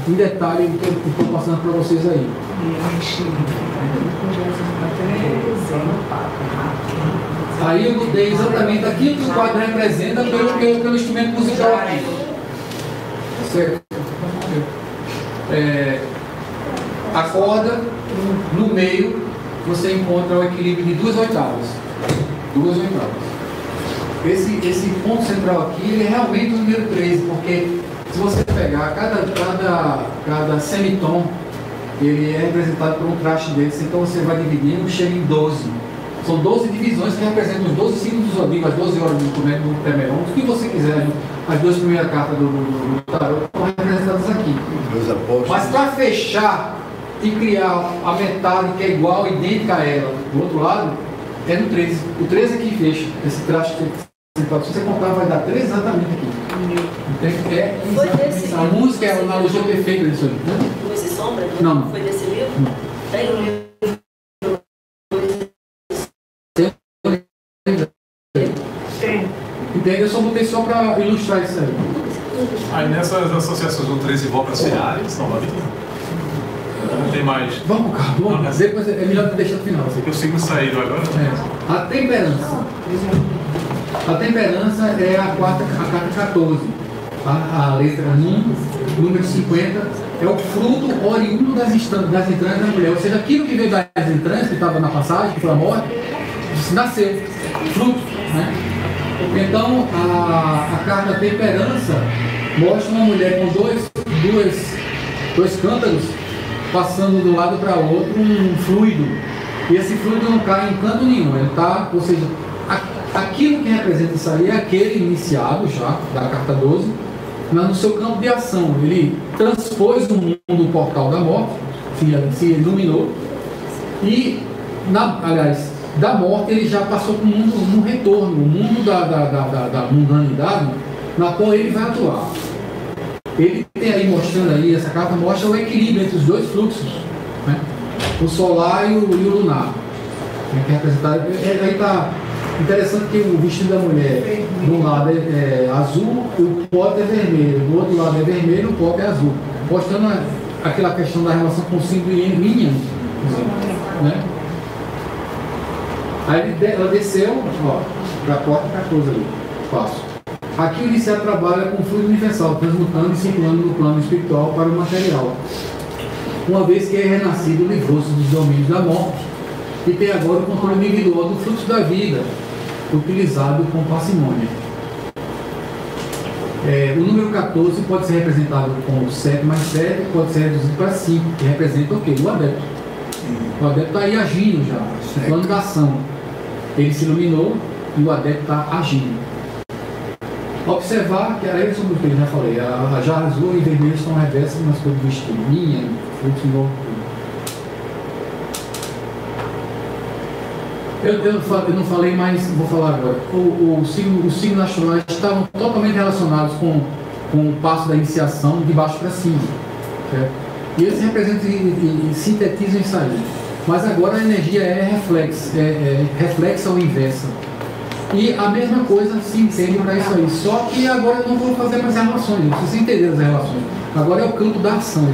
em detalhe o que eu estou passando para vocês aí. Aí eu botei exatamente aquilo que o quadro representa pelo instrumento musical aqui. Certo? A corda, no meio, você encontra o equilíbrio de 2 oitavas. 2 oitavas. Esse ponto central aqui, ele é realmente o número 13, porque se você pegar cada semitom, ele é representado por um traste desse, então você vai dividindo, chega em 12. São 12 divisões que representam os 12 signos do zodíaco, as 12 horas do Temeron, o que você quiser. As 2 primeiras cartas do tarot estão representadas aqui. Mas para fechar e criar a metade que é igual, idêntica a ela, do outro lado, é no 13. O 13 é que fecha esse traste. Se você contar, vai dar 13 exatamente aqui. A música é a analogia perfeita disso aí. Né? Luz e Sombra? Não. Foi desse livro? Não. Tem um livro. Entende? Eu só botei só para ilustrar isso aí. Aí nessas associações do 13 volta a ser Ares, não vai ter. Não tem mais. Vamos cá, depois é melhor deixar no final. Eu sigo saído agora. A temperança. A temperança é a carta 14. A letra número 50, é o fruto oriundo das entranhas da mulher. Ou seja, aquilo que veio das entranhas, que estava na passagem, que foi a morte, nasceu. Fruto. Né? Então, a carta temperança mostra uma mulher com dois cântaros passando de um lado para o outro um fluido. E esse fluido não cai em canto nenhum. Ele tá, ou seja, aquilo que representa isso aí é aquele iniciado já, da carta 12, no seu campo de ação. Ele transpôs o mundo, o portal da morte, se iluminou, e, aliás, da morte ele já passou para o mundo, no retorno, o mundo da mundanidade, na qual ele vai atuar. Ele tem aí, mostrando aí, essa carta mostra o equilíbrio entre os dois fluxos, né? O solar e o lunar, que é representado. Aí está interessante que o vestido da mulher, de um lado é azul, o pote é vermelho, do outro lado é vermelho, o pote é azul, mostrando aquela questão da relação com o símbolo Yin, né? Aí ela desceu, para a porta 14 ali, passo. Aqui o iniciado trabalha com o fluido universal, transmutando e circulando do plano espiritual para o material. Uma vez que é renascido, livrou-se dos domínios da morte e tem agora o controle individual do fluxo da vida, utilizado com parcimônia. O número 14 pode ser representado com 7 mais 7, pode ser reduzido para 5, que representa o quê? O adepto. O adepto está aí agindo já, no plano da ação. Ele se iluminou e o adepto está agindo. Observar que a sobre o que eu já falei, a jarra azul e vermelho estão reversas nas cores do vestido. Minha, fluxo novo. Eu não falei, mas vou falar agora. Os signos astrais estavam totalmente relacionados com o passo da iniciação de baixo para cima. Certo? E eles representam e sintetizam isso aí. Mas agora a energia é reflexa ou inversa. E a mesma coisa se entende para isso aí. Só que agora eu não vou fazer mais relações, eu preciso entender as relações. Agora é o campo da ação.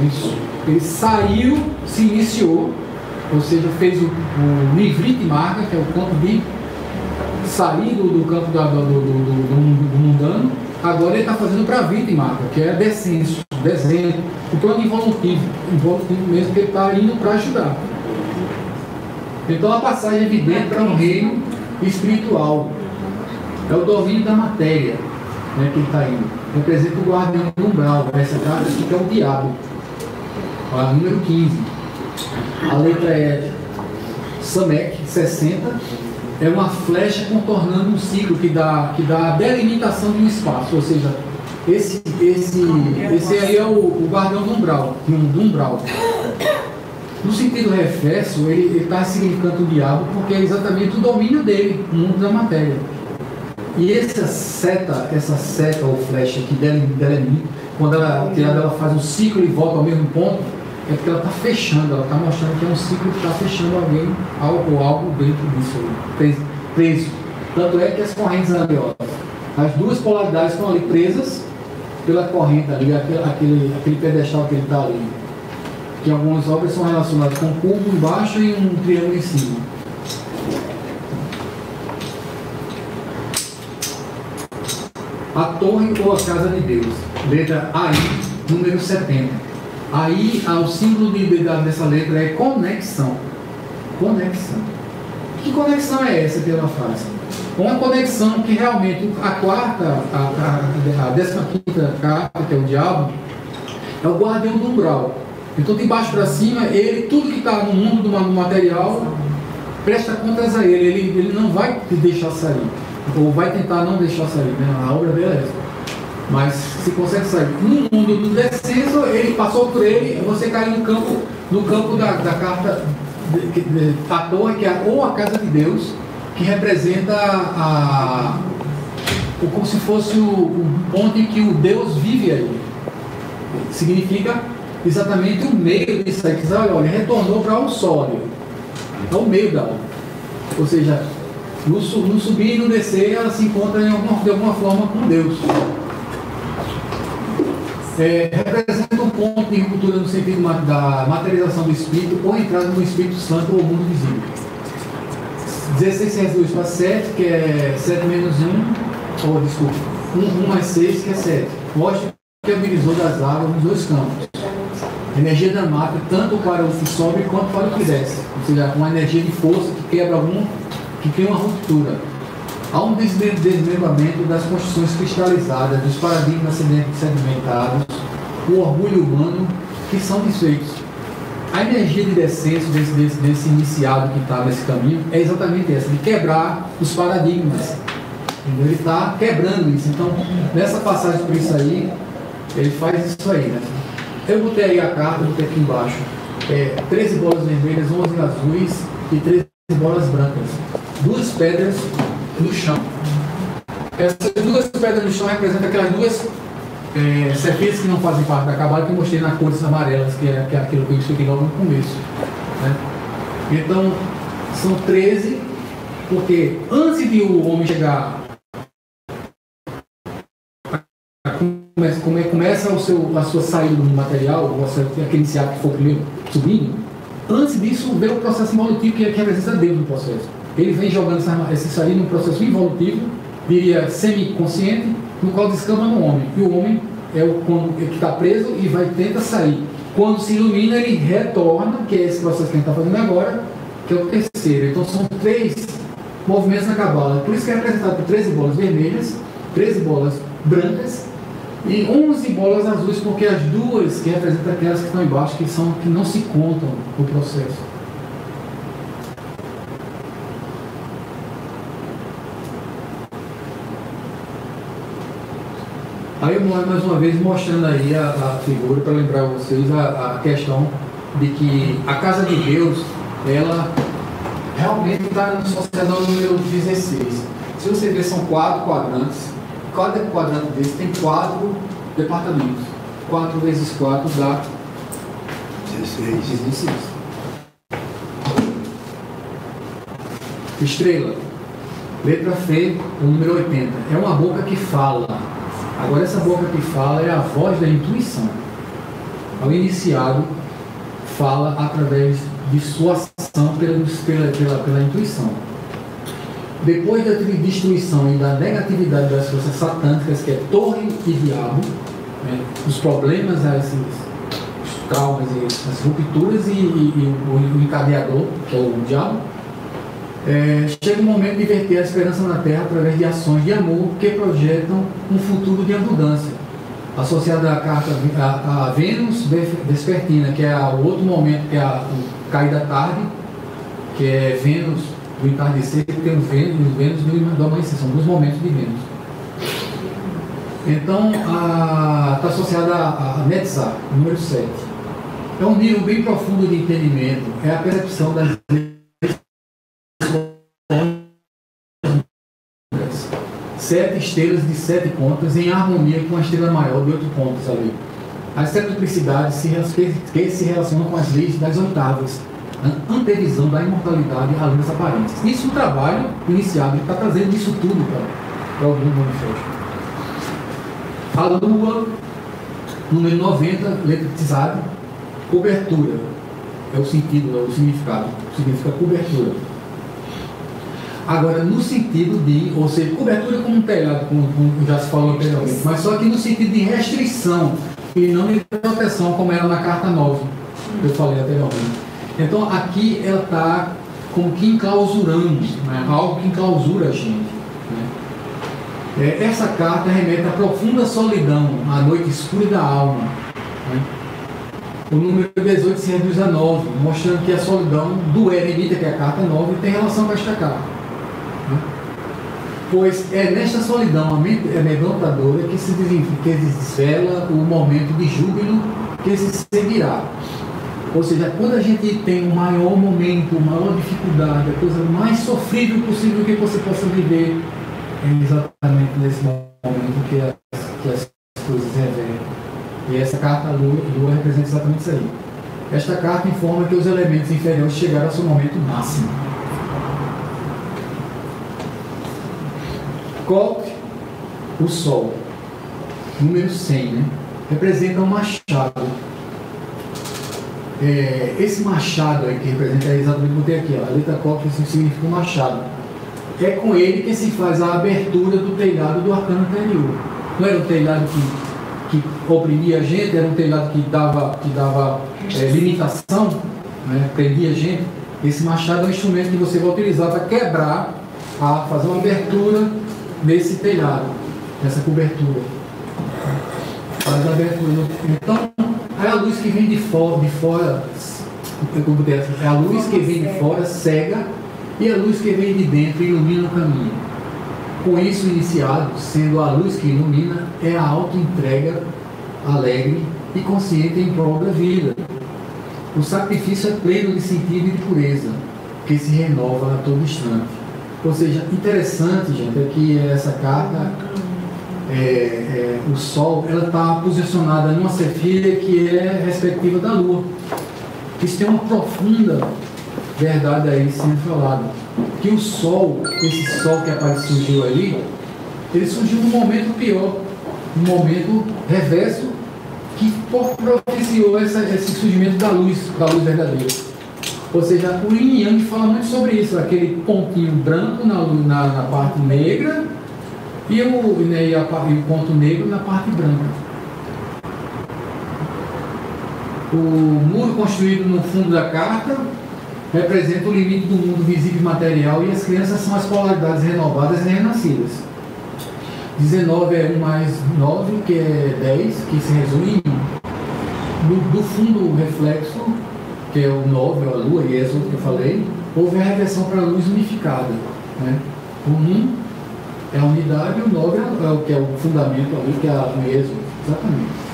Ele saiu, se iniciou, ou seja, fez o Nivriti Marga, que é o campo de sair do campo do mundano. Agora ele está fazendo para a Viti Marga, que é descenso, desenho, o plano involutivo mesmo, que ele está indo para ajudar. Então a passagem é evidente para um reino espiritual. É o domínio da matéria. né, que ele está indo. Representa o guardião do umbral. Essa carta aqui que é o diabo. Olha, número 15. A letra é Samek, 60. É uma flecha contornando um ciclo que dá a delimitação de um espaço. Ou seja, esse aí é o guardião do umbral. No sentido reverso, ele está significando o diabo porque é exatamente o domínio dele, o mundo da matéria. E essa seta ou flecha que delimita, quando ela é tirada, ela faz um ciclo e volta ao mesmo ponto, é porque ela está fechando, ela está mostrando que é um ciclo que está fechando alguém ou algo dentro disso, preso. Tanto é que as correntes analiosas, as duas polaridades estão ali presas pela corrente ali, aquele pedestal que ele está ali. Que algumas obras são relacionadas com um cubo embaixo e um triângulo em cima. A torre ou a casa de Deus. Letra AI, número 70. Aí, o símbolo dessa letra é conexão. Conexão. Que conexão é essa que ela faz? Uma conexão que realmente a 15ª carta, que é o diabo, é o guardião do umbral. Então, de baixo para cima, tudo que está no mundo do material, presta contas a ele. Ele não vai te deixar sair, ou vai tentar não deixar sair, né? A obra dele é essa. Mas se consegue sair. No mundo do descenso, ele passou por ele, você cai no campo da carta da torre, que é ou a casa de Deus, que representa como se fosse o ponto em que o Deus vive aí. Significa exatamente o meio disso aí, que olha, retornou para um sólido. É o meio da obra. Ou seja, no subir e no descer, ela se encontra de alguma forma com Deus. Representa um ponto de ruptura no sentido da materialização do Espírito ou entrada no Espírito Santo ou mundo visível. 16 reduz para 7, que é 7 menos 1, ou desculpa, 1 mais 6, que é 7. Mostra que é o divisor das águas nos dois campos. Energia da mata, tanto para o que sobe quanto para o que desce. Ou seja, uma energia de força que quebra que cria uma ruptura. Há um desmembramento das construções cristalizadas, dos paradigmas sedimentados, o orgulho humano, que são desfeitos. A energia de descenso desse iniciado que está nesse caminho é exatamente essa, de quebrar os paradigmas. Ele está quebrando isso. Então, nessa passagem por isso aí, ele faz isso aí, né? Eu botei aí a carta, botei aqui embaixo. 13 bolas vermelhas, 11 azuis e 13 bolas brancas. 2 pedras no chão. Essas 2 pedras no chão representam aquelas 2 serpentes que não fazem parte da cabala, que eu mostrei nas cores amarelas, que é aquilo que eu expliquei logo no começo, né? Então, são 13, porque antes de o homem chegar, começa a sua saída do material, aquele iniciado que for primeiro subindo, antes disso veio o processo involutivo, que é a presença dele no processo. Ele vem jogando isso aí num processo involutivo, diria semi-consciente, no qual descamba no homem. E o homem é o que está preso e tenta sair. Quando se ilumina, ele retorna, que é esse processo que a gente está fazendo agora, que é o terceiro. Então são 3 movimentos na cabala. Por isso que é representado por 13 bolas vermelhas, 13 bolas brancas e 11 bolas azuis, porque as 2 que representam aquelas que estão embaixo, que não se contam no processo. Aí mais uma vez mostrando aí a figura para lembrar vocês a questão de que a casa de Deus, ela realmente está no sociedade número 16. Se você ver, são 4 quadrantes. Cada quadrante desse tem 4 departamentos. 4 vezes 4 dá 16. Estrela. Letra F, o número 80. É uma boca que fala. Agora, essa boca que fala é a voz da intuição. O iniciado fala através de sua ação pela intuição. Depois da destruição e da negatividade das forças satânicas, que é torre e diabo, né, os problemas, os traumas, as rupturas e o encadeador, que é o diabo, Chega o momento de verter a esperança na Terra através de ações de amor que projetam um futuro de abundância. Associada à carta a Vênus vespertina, que é o outro momento, que é o cair da tarde, que é Vênus do entardecer, que tem o Vênus do amanhecer, são dois momentos de Vênus. Então, está associada a Netzach, número 7. É um nível bem profundo de entendimento, é a percepção das leis, 7 estrelas de 7 pontas em harmonia com a estrela maior de 8 pontas ali. As septuplicidades que se relacionam com as leis das oitavas, a antevisão da imortalidade além das aparências. Isso é um trabalho iniciado, ele está trazendo isso tudo para o mundo manifesto. A Lua, número 90, letra Tzad, cobertura. É o sentido, é o significado. Significa cobertura. Agora, no sentido de, ou seja, cobertura como um telhado, como já se falou anteriormente, mas só que no sentido de restrição e não de proteção, como era na carta 9, que eu falei anteriormente. Então, aqui ela está como que enclausurando, né? Algo que enclausura a gente. Né? Essa carta remete à profunda solidão, à noite escura da alma. Né? O número 18 se reduz a 9, mostrando que a solidão do eremita, que é a carta 9, tem relação com esta carta. Pois é nesta solidão amedrontadora que se desvela o momento de júbilo que se seguirá. Ou seja, quando a gente tem o maior momento, maior dificuldade, a coisa mais sofrível possível que você possa viver, é exatamente nesse momento que as coisas revelam. E essa carta Lua representa exatamente isso aí. Esta carta informa que os elementos inferiores chegaram ao seu momento máximo. Koch, o Sol, número 100, né? Representa um machado. Esse machado aí que representa, exatamente o que eu botei aqui, ó, a letra Koch significa um machado. É com ele que se faz a abertura do telhado do arcano anterior. Não era um telhado que oprimia a gente, era um telhado que dava limitação, né? Prendia a gente. Esse machado é um instrumento que você vai utilizar para quebrar, fazer uma abertura nesse telhado, nessa cobertura. Faz a abertura. Então, é a luz que vem de fora, é a luz que vem de fora cega, e a luz que vem de dentro ilumina o caminho. Com isso iniciado, sendo a luz que ilumina, é a auto-entrega alegre e consciente em prol da vida. O sacrifício é pleno de sentido e de pureza, que se renova a todo instante. Ou seja, interessante, gente, é que essa carta, o Sol, ela está posicionada numa sefira que é respectiva da Lua. Isso tem uma profunda verdade aí sendo falada. Que o Sol, esse Sol que surgiu ali, ele surgiu num momento pior, num momento reverso, que propiciou esse surgimento da luz verdadeira. Ou seja, o Yin Yang fala muito sobre isso, aquele pontinho branco na parte negra e o ponto negro na parte branca. O muro construído no fundo da carta representa o limite do mundo visível e material, e as crianças são as polaridades renovadas e renascidas. 19 é 1 mais 9, que é 10, que se resume em 1. Do fundo reflexo, que é o 9, a Lua, e essa outra que eu falei, houve a reversão para a luz unificada. Né? O 1 é a unidade, e o 9 é o que é o fundamento ali, que é o êxodo. Exatamente.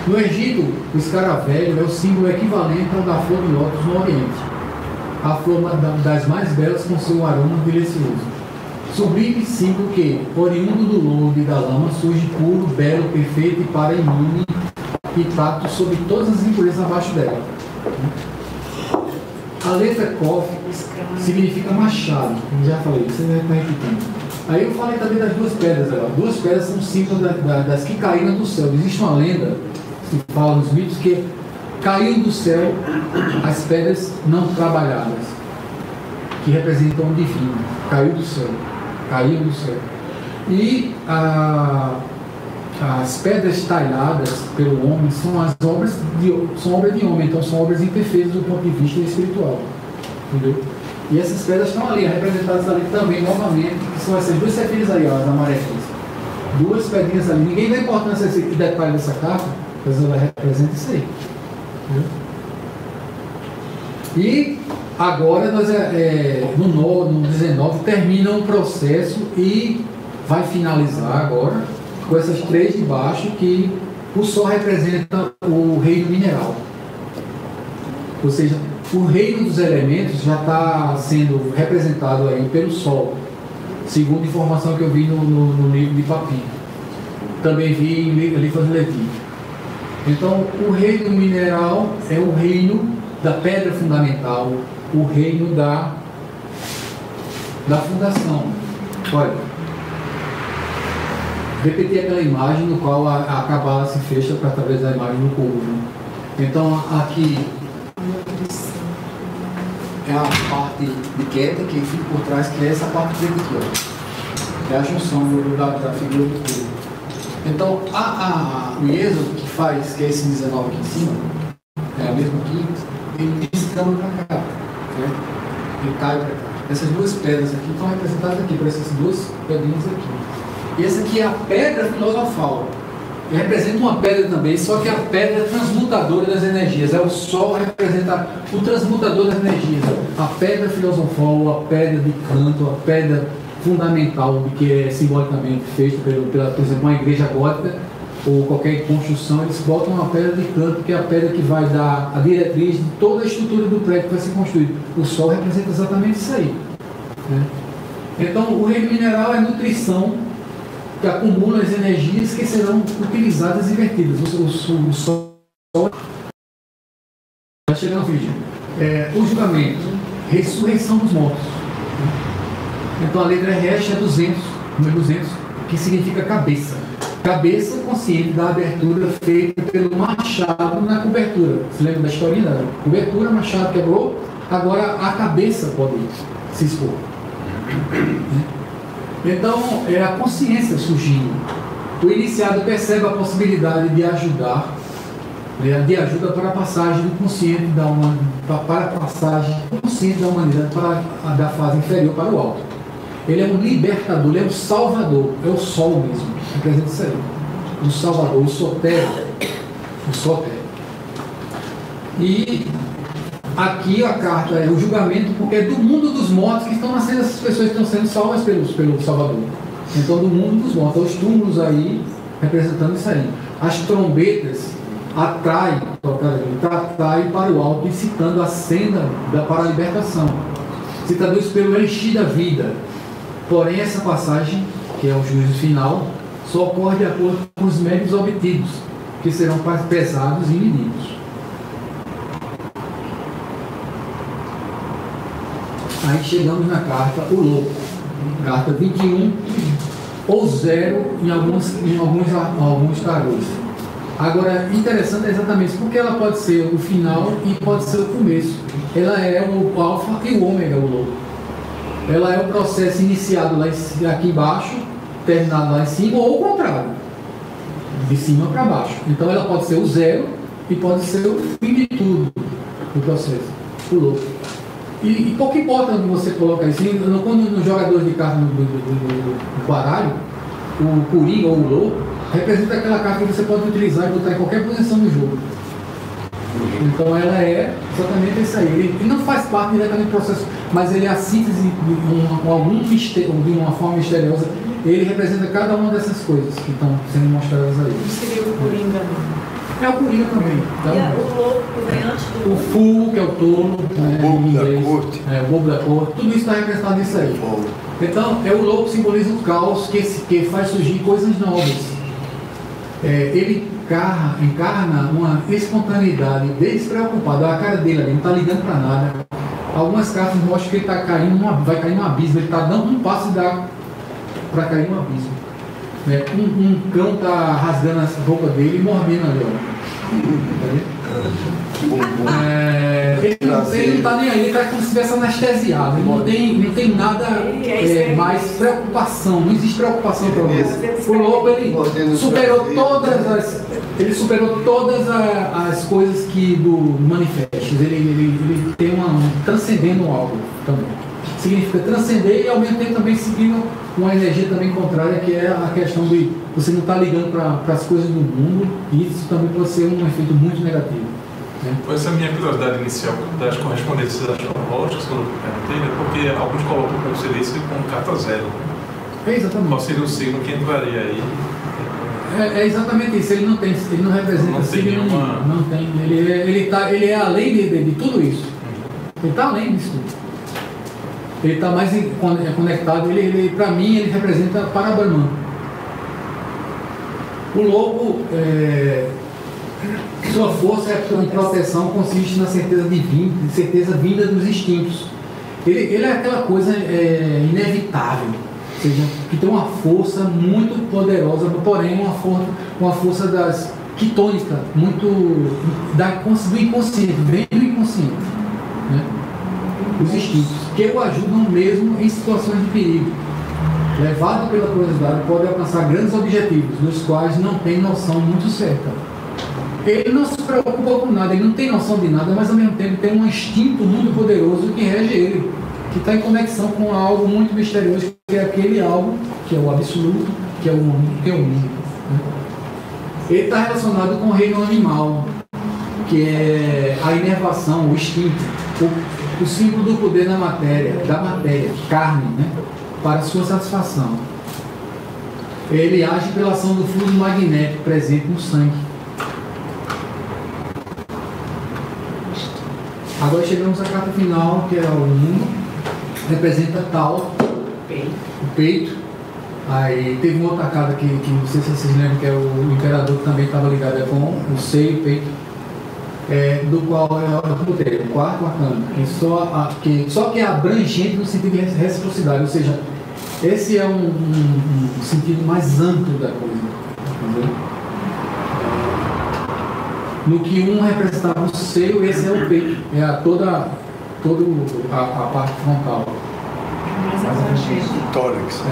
No Egito, o escaravelho é o símbolo equivalente ao da flor de lótus no Oriente. A flor das mais belas com seu aroma delicioso. Sublime símbolo que, oriundo do lodo e da lama, surge puro, belo, perfeito e para imune e tato sobre todas as impurezas abaixo dela. A letra Kof significa machado, como já falei, você vai estar repetindo. Aí eu falei também das duas pedras. Duas pedras são símbolos das que caíram do céu. Existe uma lenda, se fala nos mitos, que caiu do céu as pedras não trabalhadas, que representam o divino. Caiu do céu. E as pedras talhadas pelo homem são obras de homem, então são obras imperfeitas do ponto de vista espiritual. Entendeu? E essas pedras estão ali, representadas ali também, novamente, que são essas duas cefeiras aí, ó, as amarelas. Duas pedrinhas ali. Ninguém dá importância a esse detalhe dessa carta, mas ela representa isso aí. E agora nós no 19 termina um processo e vai finalizar agora com essas três de baixo, que o Sol representa o reino mineral. Ou seja, o reino dos elementos já está sendo representado aí pelo Sol, segundo a informação que eu vi no livro de Papinho. Também vi em Livros de Levi. Então, o reino mineral é o reino da pedra fundamental, o reino da fundação. Olha, repetir aquela imagem no qual a Cabala se fecha através da imagem do cubo. Né? Então, aqui é a parte de queda que fica por trás, que é essa parte preta aqui, ó. É a junção da figura do cubo. Então, o Êxodo que faz, que é esse 19 aqui em cima, é o mesmo aqui, ele descamba para cá, certo? Ele cai para cá. Essas duas pedras aqui estão representadas aqui, por essas duas pedrinhas aqui. E essa aqui é a pedra filosofal. Ele representa uma pedra também, só que é a pedra transmutadora das energias. É o Sol representa o transmutador das energias. A pedra filosofal, a pedra de canto, a pedra fundamental, que é simbolicamente feita por exemplo, uma igreja gótica ou qualquer construção, eles botam uma pedra de canto, que é a pedra que vai dar a diretriz de toda a estrutura do prédio que vai ser construído. O Sol representa exatamente isso aí. Né? Então, o reino mineral é nutrição, que acumula as energias que serão utilizadas e invertidas. O Sol vai chegar no vídeo. O julgamento, ressurreição dos mortos. Então a letra Resh é 200, número 200, que significa cabeça. Cabeça consciente da abertura feita pelo machado na cobertura. Você lembra da historinha da cobertura? O machado quebrou, agora a cabeça pode se expor. Então, é a consciência surgindo. O iniciado percebe a possibilidade de ajudar, de ajuda para a passagem do consciente para a passagem do consciente da humanidade da fase inferior para o alto. Ele é um libertador, ele é um salvador, é o Sol mesmo, representa isso aí. O salvador, o Soter. E aqui a carta é o julgamento, porque é do mundo dos mortos que estão nascendo essas pessoas que estão sendo salvas pelo Salvador. Então, do mundo dos mortos, os túmulos aí, representando isso aí. As trombetas atraem para o alto, incitando a senda para a libertação. Citando isso pelo enchi da vida. Porém, essa passagem, que é o juízo final, só ocorre de acordo com os méritos obtidos, que serão pesados e medidos. Aí chegamos na carta O Louco, carta 21 ou 0 em alguns tarôs. Agora, interessante é exatamente isso, porque ela pode ser o final e pode ser o começo. Ela é o alfa e o ômega, o Louco. Ela é o processo iniciado aqui embaixo, terminado lá em cima, ou o contrário, de cima para baixo. Então ela pode ser o 0 e pode ser o fim de tudo do processo, o Louco. E pouco importa onde você coloca isso. Quando no jogador de carta do baralho, o Coringa ou o Louco representa aquela carta que você pode utilizar e botar em qualquer posição do jogo. Então ela é exatamente isso aí. Ele não faz parte diretamente do processo, mas ele é a síntese de uma forma misteriosa. Ele representa cada uma dessas coisas que estão sendo mostradas aí. Não seria o Coringa, não? É o Coringa também. Então, o Louco vem antes do... O Fool, que é o tolo. O bobo da corte. O bobo da corte. Tudo isso está representado nisso aí. Então, o Louco simboliza o caos que faz surgir coisas novas. Ele encarna uma espontaneidade despreocupada. A cara dele ali não está ligando para nada. Algumas cartas mostram que ele vai cair num abismo. Ele está dando um passo para cair num abismo. Um cão está rasgando a roupa dele e mordendo ali. Ele não está nem aí, ele está como se estivesse anestesiado. Ele não tem nada mais preocupação, não existe preocupação para ele. O Louco, ele superou todas as coisas que do manifestos. Ele tem transcendendo algo. também. Significa transcender e ao mesmo tempo também seguir uma energia também contrária, que é a questão de você não estar ligando para as coisas do mundo, e isso também pode ser um efeito muito negativo. Né? Essa é a minha curiosidade inicial das correspondências astrológicas, quando eu perguntei, né? Porque alguns colocam como silício como carta zero. É exatamente. Qual seria o signo que entraria aí? É exatamente isso, ele não representa signo nenhuma... Não tem, ele é além de tudo isso. Ele está além disso tudo. Ele está mais conectado, para mim, ele representa Parabrahman. O lobo, sua força e proteção consiste na certeza divina, certeza vinda dos instintos. Ele é aquela coisa inevitável, ou seja, que tem uma força muito poderosa, porém uma força quitônica, muito do inconsciente, bem do inconsciente, né? Os instintos, que o ajudam mesmo em situações de perigo. Levado pela curiosidade, pode alcançar grandes objetivos, dos quais não tem noção muito certa. Ele não se preocupa com nada, ele não tem noção de nada, mas ao mesmo tempo tem um instinto muito poderoso que rege ele, que está em conexão com algo muito misterioso, que é aquele algo que é o absoluto, que é o único. Né? Ele está relacionado com o reino animal, que é a inervação, o instinto, o símbolo do poder da matéria, carne, né? Para sua satisfação. Ele age pela ação do fluido magnético presente no sangue. Agora chegamos à carta final, que é o 1, representa tal, o peito. Aí teve uma outra carta que não sei se vocês lembram, que é o imperador, que também estava ligado com o seio, o peito, do qual é o quarto arcano, só que é abrangente no sentido de reciprocidade, ou seja, esse é um sentido mais amplo da coisa, entendeu? No que um representava o seio, esse é o peito, toda a parte frontal. Tórax.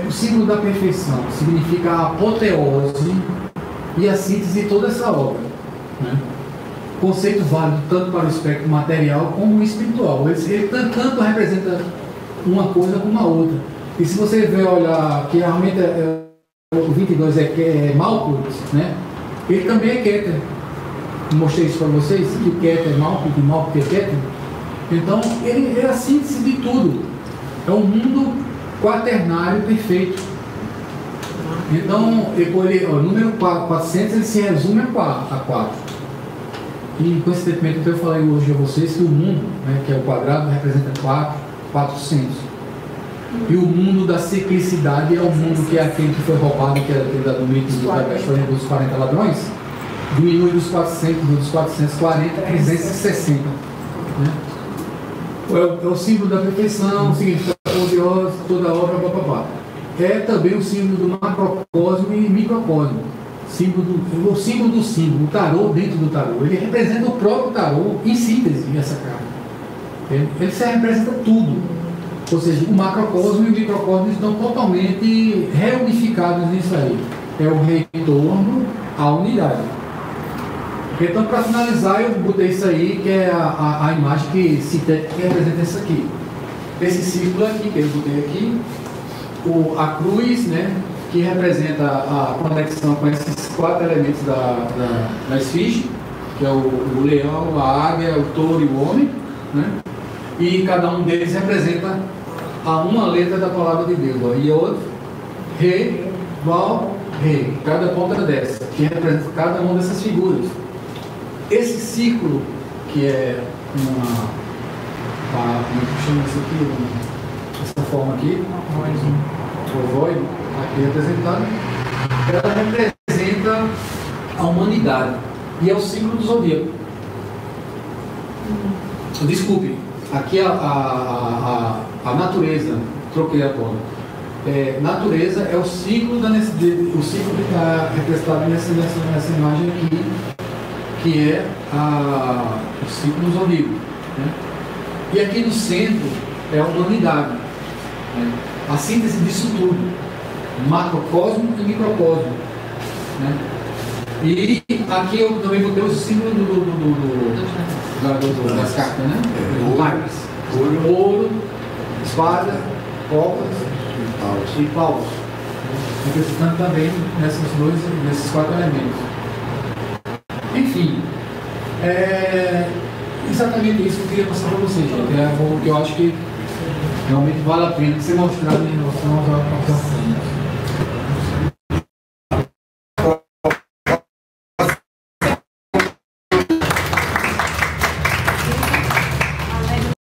O símbolo da perfeição significa a apoteose e a síntese de toda essa obra. Né? Conceito válido tanto para o espectro material como o espiritual. Ele tanto representa uma coisa como a outra. E se você olhar que realmente o 22 é Malkuth, né? Ele também é Keter. Mostrei isso para vocês, que o Keter é Malkuth e Malkuth é Keter. Então, ele é a síntese de tudo. É um mundo quaternário perfeito. Então, o número 400 ele se resume a 4. E, coincidentemente, eu falei hoje a vocês que o mundo, né, que é o quadrado, representa 400. E o mundo da ciclicidade é o mundo que é aquele que foi roubado, que é aquele do mito da história dos 40 ladrões, diminui dos 440 a 360. Né? É o símbolo da perfeição, significa toda obra, papapá. É também o símbolo do macrocosmo e microcosmo. O símbolo do símbolo, o tarô dentro do tarô. Ele representa o próprio tarô em síntese, essa carta. Ele representa tudo. Ou seja, o macrocosmo e o microcosmo estão totalmente reunificados nisso aí. É o retorno à unidade. Então, para finalizar, eu botei isso aí, que é a imagem que representa isso aqui. Esse círculo aqui, que eu botei aqui, a cruz, né, que representa a conexão com esses 4 elementos da esfinge, que é o leão, a águia, o touro e o homem, né? E cada um deles representa uma letra da palavra de Deus. Ó. Yod, Re, Val, Re. Cada ponta dessa, que representa cada uma dessas figuras. Esse círculo, que é como chama isso aqui? Essa forma aqui, ovoide, aqui representado, ela representa a humanidade e é o ciclo do zodíaco. Desculpe, aqui a natureza, troquei a bola. Natureza é o ciclo o ciclo que está representado nessa imagem aqui, que é o ciclo do zodíaco. Né? E aqui no centro é a humanidade. Né? A síntese disso tudo, macrocosmo e microcosmo. Né? E aqui eu também botei o símbolo das cartas, né? Naipes. Ouro. Ouro, espada, copas e paus. Acrescentando também nesses 4 elementos. Enfim, exatamente isso que eu queria passar para vocês, gente. É algo que eu acho que realmente vale a pena ser mostrado em relação aos assuntos.